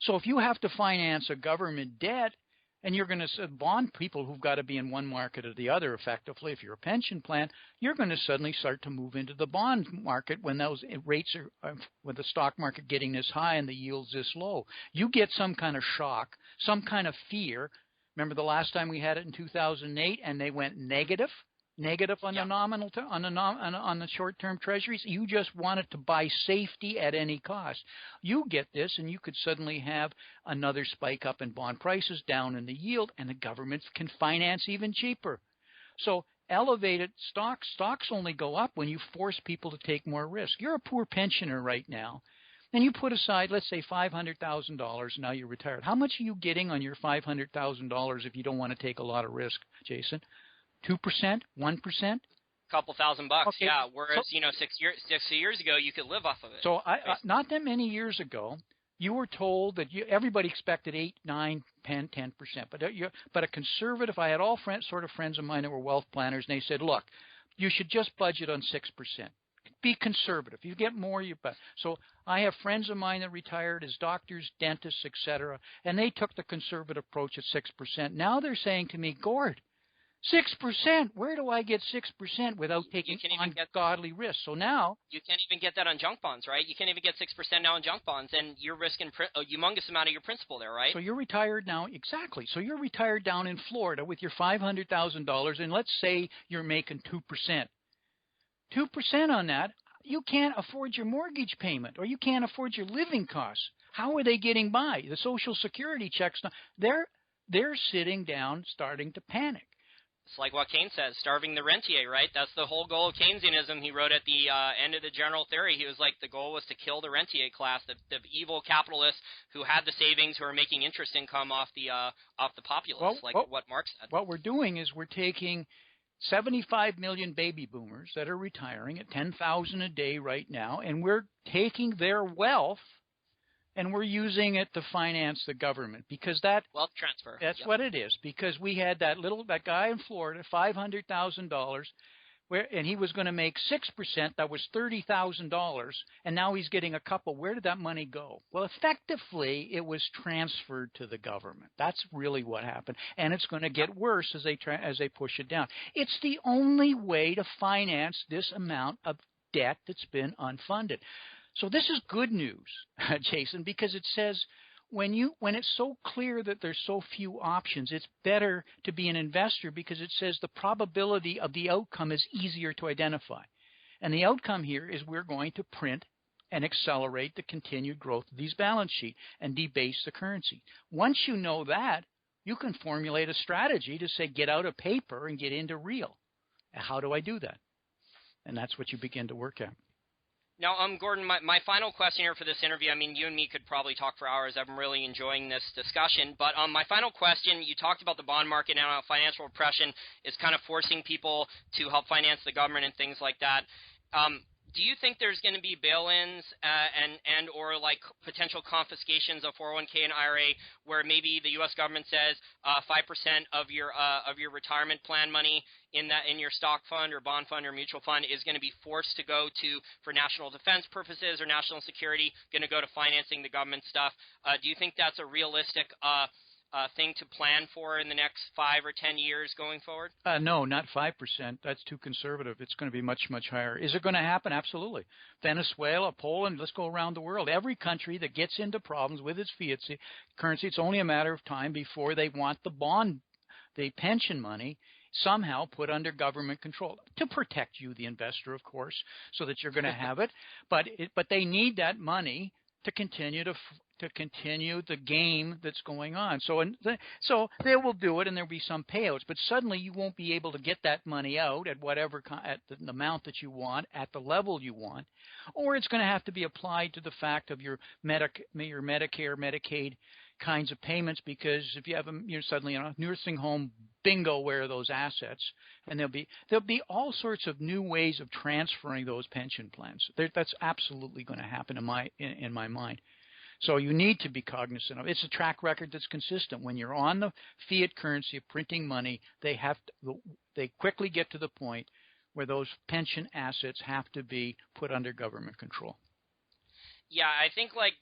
So if you have to finance a government debt, and you're going to bond people who've got to be in one market or the other effectively, if you're a pension plan, you're going to suddenly start to move into the bond market when those rates are, with the stock market getting this high and the yields this low. You get some kind of shock, some kind of fear. Remember the last time we had it in 2008 and they went negative on the nominal on the short-term treasuries. You just wanted to buy safety at any cost. You get this, and you could suddenly have another spike up in bond prices, down in the yield, and the government can finance even cheaper. So elevated stocks only go up when you force people to take more risk. You're a poor pensioner right now, and you put aside, let's say, $500,000. Now you're retired. How much are you getting on your $500,000 if you don't want to take a lot of risk, Jason? 2%, 1%, couple $1,000, okay. Yeah. Whereas 6 years ago you could live off of it. So not that many years ago, you were told that everybody expected 8, 9, 10%. But a conservative, I had all sort of friends of mine that were wealth planners, and they said, look, you should just budget on 6%. Be conservative. You get more, you bet. So I have friends of mine that retired as doctors, dentists, etc., and they took the conservative approach at 6%. Now they're saying to me, Gord, 6%. Where do I get 6% without taking ungodly risks? So now you can't even get that on junk bonds, right? You can't even get 6% now on junk bonds, and you're risking a humongous amount of your principal there, right? So you're retired now, exactly. So you're retired down in Florida with your $500,000, and let's say you're making 2%. 2% on that, you can't afford your mortgage payment, or you can't afford your living costs. How are they getting by? The Social Security checks, they're sitting down, starting to panic. It's like what Keynes says, starving the rentier, right? That's the whole goal of Keynesianism. He wrote at the end of the General Theory, he was like, the goal was to kill the rentier class, the evil capitalists who had the savings, who are making interest income off the populace, what Marx said. What we're doing is we're taking 75 million baby boomers that are retiring at $10,000 a day right now, and we're taking their wealth and we're using it to finance the government, because that wealth transfer. That's what it is. Because we had that guy in Florida, $500,000, and he was going to make 6%. That was $30,000, and now he's getting a couple. Where did that money go? Well, effectively, it was transferred to the government. That's really what happened, and it's going to get worse as they push it down. It's the only way to finance this amount of debt that's been unfunded. So this is good news, Jason, because it says when it's so clear that there's so few options, it's better to be an investor, because it says the probability of the outcome is easier to identify. And the outcome here is we're going to print and accelerate the continued growth of these balance sheets and debase the currency. Once you know that, you can formulate a strategy to say, get out of paper and get into real. How do I do that? And that's what you begin to work at. Now, Gordon, my final question here for this interview, I mean, you and me could probably talk for hours. I'm really enjoying this discussion. But my final question, you talked about the bond market and how financial repression is kind of forcing people to help finance the government and things like that. Do you think there's going to be bail-ins and or like potential confiscations of 401k and IRA, where maybe the U.S. government says 5% of your retirement plan money in your stock fund or bond fund or mutual fund is going to be forced to go to, for national defense purposes or national security, going to go to financing the government stuff? Do you think that's a realistic thing to plan for in the next 5 or 10 years going forward? No, not 5%. That's too conservative. It's going to be much, much higher. Is it going to happen? Absolutely. Venezuela, Poland, let's go around the world. Every country that gets into problems with its fiat currency, it's only a matter of time before they want the pension money somehow put under government control to protect you, the investor, of course, so that you're going to have it. But they need that money to continue the game that's going on. So they will do it, and there'll be some payouts. But suddenly you won't be able to get that money out at at the amount that you want, at the level you want, or it's going to have to be applied to the fact of your Medicare, Medicaid kinds of payments, because if you have you're suddenly in a nursing home, bingo, where are those assets? And there'll be all sorts of new ways of transferring those pension plans. That's absolutely going to happen in my mind. So you need to be cognizant of it. It's a track record that's consistent. When you're on the fiat currency of printing money, they quickly get to the point where those pension assets have to be put under government control. Yeah, I think like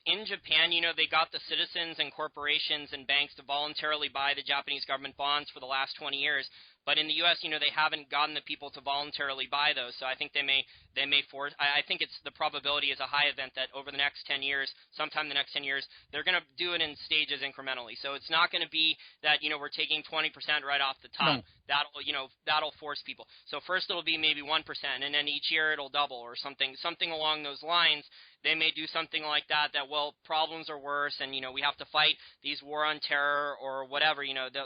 in Japan, they got the citizens and corporations and banks to voluntarily buy the Japanese government bonds for the last 20 years. But in the U.S., they haven't gotten the people to voluntarily buy those. So I think they may force. I think the probability is a high event that over the next 10 years, sometime the next 10 years, they're going to do it in stages incrementally. So it's not going to be that we're taking 20% right off the top. No. That'll force people. So first it'll be maybe 1%, and then each year it'll double or something along those lines. They may do something like that, well, problems are worse, and we have to fight these war on terror or whatever.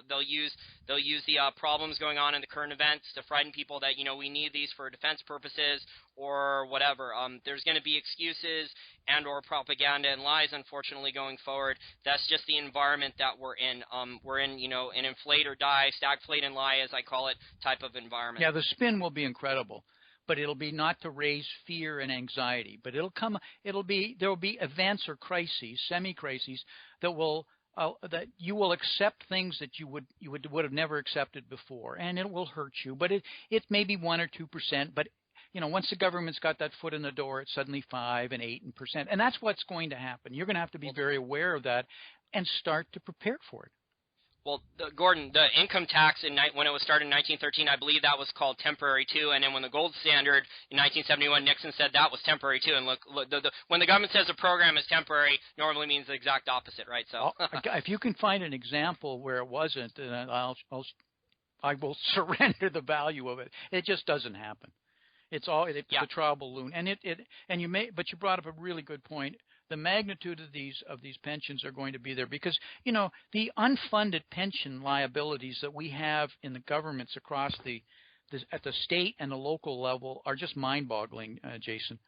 They'll use the problems going on in the current events to frighten people that we need these for defense purposes or whatever. There's going to be excuses and or propaganda and lies, unfortunately, going forward. That's just the environment that we're in. We're in an inflate or die, stagflate and lie, as I call it, type of environment. Yeah, the spin will be incredible. But it'll be not to raise fear and anxiety, but there will be events or crises, semi-crises that you will accept things that you would have never accepted before, and it will hurt you. But it may be 1 or 2%, but once the government's got that foot in the door, it's suddenly 5 and 8%, and that's what's going to happen. You're going to have to be very aware of that and start to prepare for it. Well, Gordon, the income tax when it was started in 1913, I believe that was called temporary too. And then when the gold standard in 1971, Nixon said that was temporary too. And look when the government says a program is temporary, normally means the exact opposite, right? So if you can find an example where it wasn't, then I will surrender the value of it. It just doesn't happen. It's all the trial balloon, but you brought up a really good point. The magnitude of these pensions are going to be there because the unfunded pension liabilities that we have in the governments across at the state and the local level are just mind-boggling, Jason.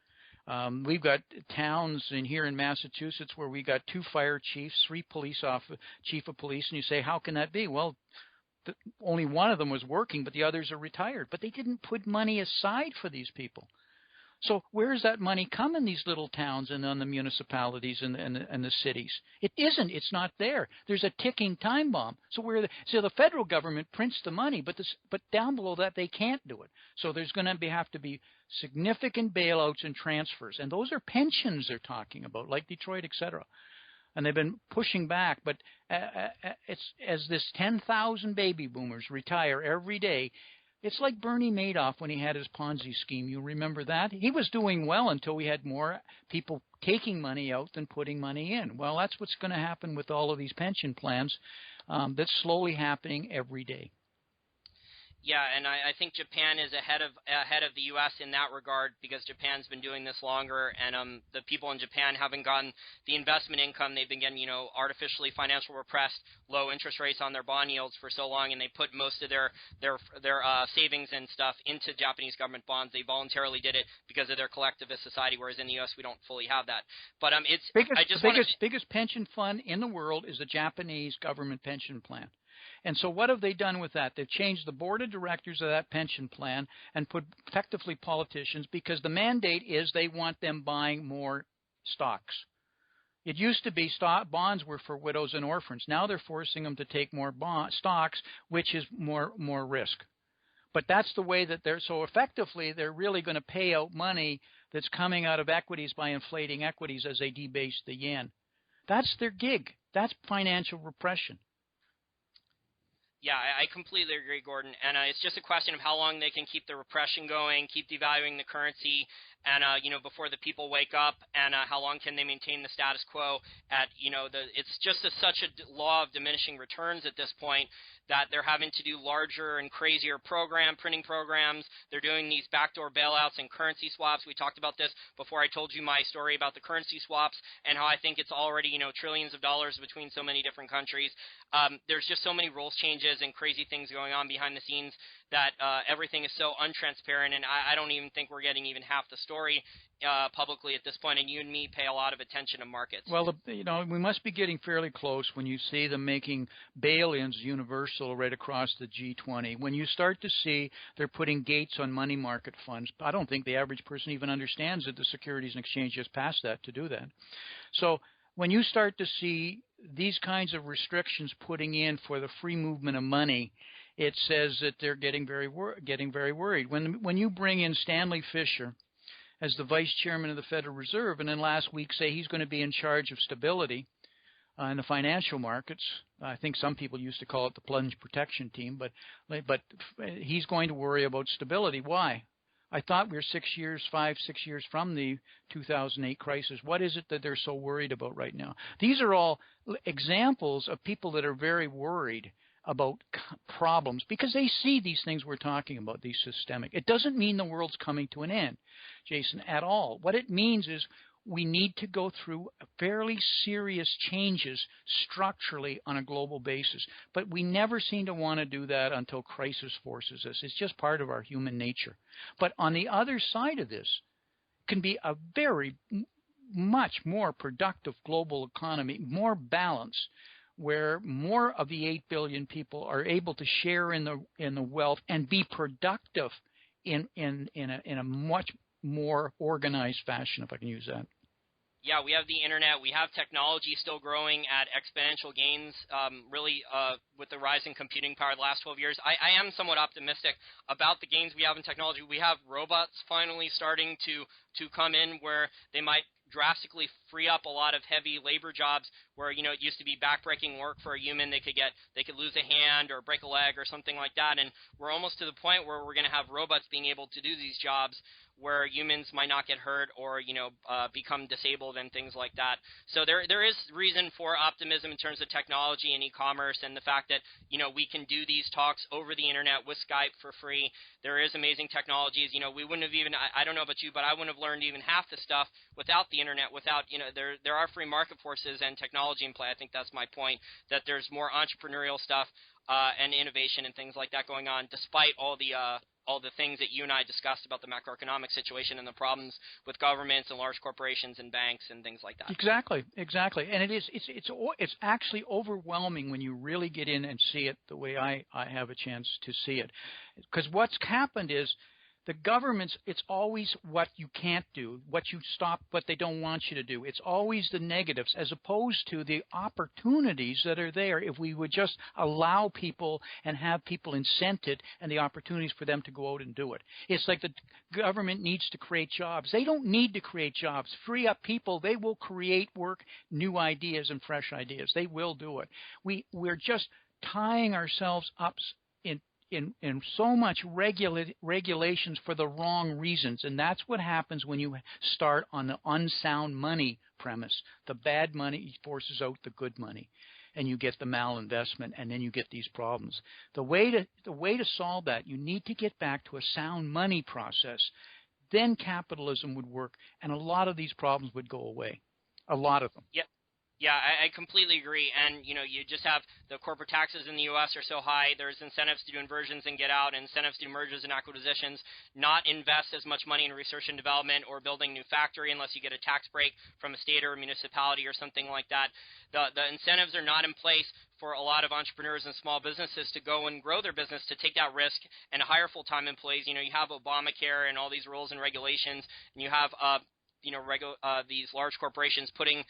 We've got towns here in Massachusetts where we got 2 fire chiefs, 3 chief of police, and you say, how can that be? Well, only one of them was working, but the others are retired. But they didn't put money aside for these people. So where does that money come in these little towns and on the municipalities and the cities? It isn't. It's not there. There's a ticking time bomb. So the federal government prints the money, but down below that they can't do it. So there's going to have to be significant bailouts and transfers, and those are pensions they're talking about, like Detroit, et cetera. And they've been pushing back, but it's as this 10,000 baby boomers retire every day. It's like Bernie Madoff when he had his Ponzi scheme. You remember that? He was doing well until we had more people taking money out than putting money in. Well, that's what's going to happen with all of these pension plans. That's slowly happening every day. Yeah, and I think Japan is ahead of the U.S. in that regard because Japan's been doing this longer, and the people in Japan haven't gotten the investment income. They've been getting artificially financial repressed low interest rates on their bond yields for so long, and they put most of their savings and stuff into Japanese government bonds. They voluntarily did it because of their collectivist society, whereas in the U.S. we don't fully have that. But the biggest pension fund in the world is the Japanese government pension plan. And so what have they done with that? They've changed the board of directors of that pension plan and put effectively politicians because the mandate is they want them buying more stocks. It used to be bonds were for widows and orphans. Now they're forcing them to take more stocks, which is more risk. But that's the way that so effectively they're really going to pay out money that's coming out of equities by inflating equities as they debase the yen. That's their gig. That's financial repression. Yeah, I completely agree, Gordon. And it's just a question of how long they can keep the repression going, keep devaluing the currency, and before the people wake up, and how long can they maintain the status quo at it's just such a law of diminishing returns at this point that they're having to do larger and crazier printing programs. They're doing these backdoor bailouts and currency swaps. We talked about this before I told you my story about the currency swaps and how I think it's already trillions of dollars between so many different countries. There's just so many rules changes and crazy things going on behind the scenes that everything is so untransparent, and I don't even think we're getting even half the story publicly at this point, and you and me pay a lot of attention to markets. Well, we must be getting fairly close when you see them making bail-ins universal right across the G20. When you start to see they're putting gates on money market funds, I don't think the average person even understands that the Securities and Exchange just passed that to do that. So when you start to see these kinds of restrictions putting in for the free movement of money, it says that they're getting very worried. When you bring in Stanley Fischer as the vice chairman of the Federal Reserve, and then last week say he's going to be in charge of stability in the financial markets. I think some people used to call it the plunge protection team, but he's going to worry about stability. Why? I thought we were 6 years from the 2008 crisis. What is it that they're so worried about right now? These are all examples of people that are very worried about problems because they see these things we're talking about, these systemic. It doesn't mean the world's coming to an end, Jason, at all. What it means is we need to go through fairly serious changes structurally on a global basis. But we never seem to want to do that until crisis forces us. It's just part of our human nature. But on the other side of this can be a very much more productive global economy, more balanced, where more of the 8 billion people are able to share in the wealth and be productive in a much more organized fashion, if I can use that. Yeah, we have the internet. We have technology still growing at exponential gains, really with the rise in computing power the last 12 years. I am somewhat optimistic about the gains we have in technology. We have robots finally starting to come in where they might drastically free up a lot of heavy labor jobs where, it used to be backbreaking work for a human. They could lose a hand or break a leg or something like that. And we're almost to the point where we're going to have robots being able to do these jobs where humans might not get hurt or, become disabled and things like that. So there is reason for optimism in terms of technology and e-commerce and the fact that, we can do these talks over the internet with Skype for free. There is amazing technologies. We wouldn't have even, I don't know about you, but I wouldn't have learned even half the stuff without the internet, without, there are free market forces and technology in play. I think that's my point, that there's more entrepreneurial stuff and innovation and things like that going on, despite all the things that you and I discussed about the macroeconomic situation and the problems with governments and large corporations and banks and things like that. Exactly. And it's actually overwhelming when you really get in and see it the way I have a chance to see it. Because what's happened is the governments, it's always what you can't do, what you stop, what they don't want you to do. It's always the negatives as opposed to the opportunities that are there if we would just allow people and have people incented and the opportunities for them to go out and do it. It's like the government needs to create jobs. They don't need to create jobs. Free up people. They will create work, new ideas and fresh ideas. They will do it. We're just tying ourselves up in so much regulations for the wrong reasons. And that's what happens when you start on the unsound money premise. The bad money forces out the good money, and you get the malinvestment, and then you get these problems. The way to solve that, you need to get back to a sound money process. Then capitalism would work, and a lot of these problems would go away. A lot of them. Yeah. Yeah, I completely agree. And, you just have the corporate taxes in the U.S. are so high. There's incentives to do inversions and get out, incentives to do mergers and acquisitions, not invest as much money in research and development or building a new factory unless you get a tax break from a state or a municipality or something like that. The incentives are not in place for a lot of entrepreneurs and small businesses to go and grow their business, to take that risk and hire full-time employees. You have Obamacare and all these rules and regulations, and you have these large corporations putting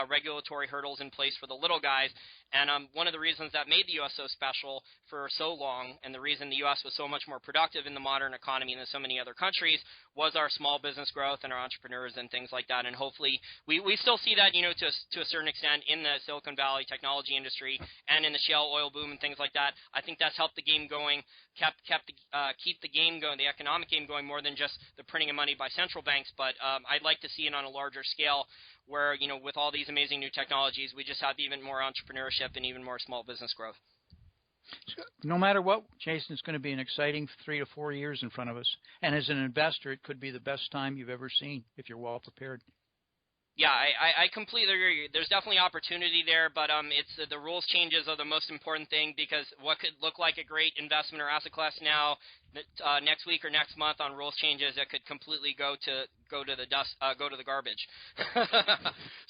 regulatory hurdles in place for the little guys. And one of the reasons that made the U.S. so special for so long, and the reason the U.S. was so much more productive in the modern economy than so many other countries, was our small business growth and our entrepreneurs and things like that. And hopefully we still see that, to a certain extent in the Silicon Valley technology industry and in the shale oil boom and things like that. I think that's helped the game going, keep the game going, the economic game going, more than just the printing of money by central banks. But I'd like to see it on a larger scale where, with all these amazing new technologies, we just have even more entrepreneurship and even more small business growth. No matter what, Jason, it's going to be an exciting 3 to 4 years in front of us. And as an investor, it could be the best time you've ever seen if you're well prepared. Yeah, I completely agree. There's definitely opportunity there, but it's the rules changes are the most important thing, because what could look like a great investment or asset class now, next week or next month on rules changes, it could completely go to the garbage.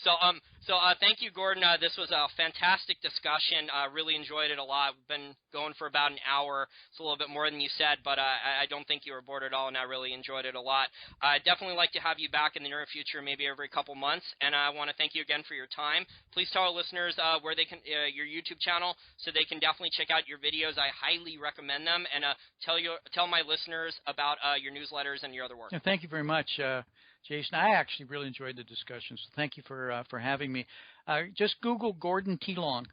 So thank you, Gordon. This was a fantastic discussion. Really enjoyed it a lot. We've been going for about an hour. It's a little bit more than you said, but I don't think you were bored at all, and I really enjoyed it a lot. I'd definitely like to have you back in the near future, maybe every couple months, and I want to thank you again for your time. Please tell our listeners where they can your YouTube channel, so they can definitely check out your videos. I highly recommend them, and tell my listeners about your newsletters and your other work. Yeah, thank you very much, Jason. I actually really enjoyed the discussion, so thank you for having me. Just Google Gordon T. Long,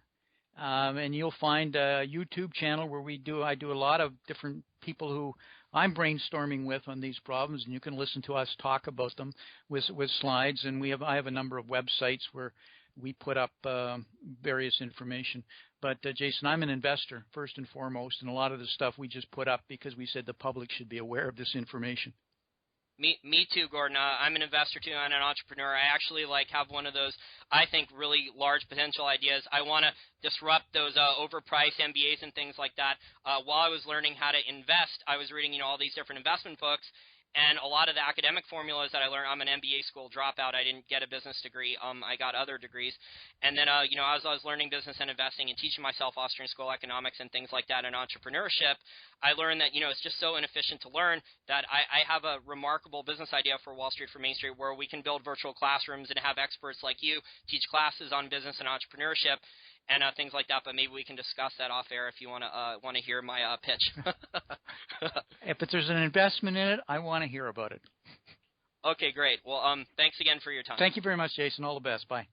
and you'll find a YouTube channel where I do a lot of different people who I'm brainstorming with on these problems, and you can listen to us talk about them with slides. And I have a number of websites where we put up various information. But Jason, I'm an investor first and foremost, and a lot of the stuff we just put up because we said the public should be aware of this information. Me too, Gordon. I'm an investor too, and an entrepreneur. I actually have one of those, I think, really large potential ideas. I want to disrupt those overpriced MBAs and things like that. While I was learning how to invest, I was reading all these different investment books. And a lot of the academic formulas that I learned, I'm an MBA school dropout. I didn't get a business degree. I got other degrees. And then, as I was learning business and investing and teaching myself Austrian school economics and things like that and entrepreneurship, I learned that, it's just so inefficient to learn that I have a remarkable business idea for Wall Street for Main Street, where we can build virtual classrooms and have experts like you teach classes on business and entrepreneurship and things like that. But maybe we can discuss that off air if you want to hear my pitch. If there's an investment in it, I want to hear about it. Okay, great. Well, thanks again for your time. Thank you very much, Jason. All the best. Bye.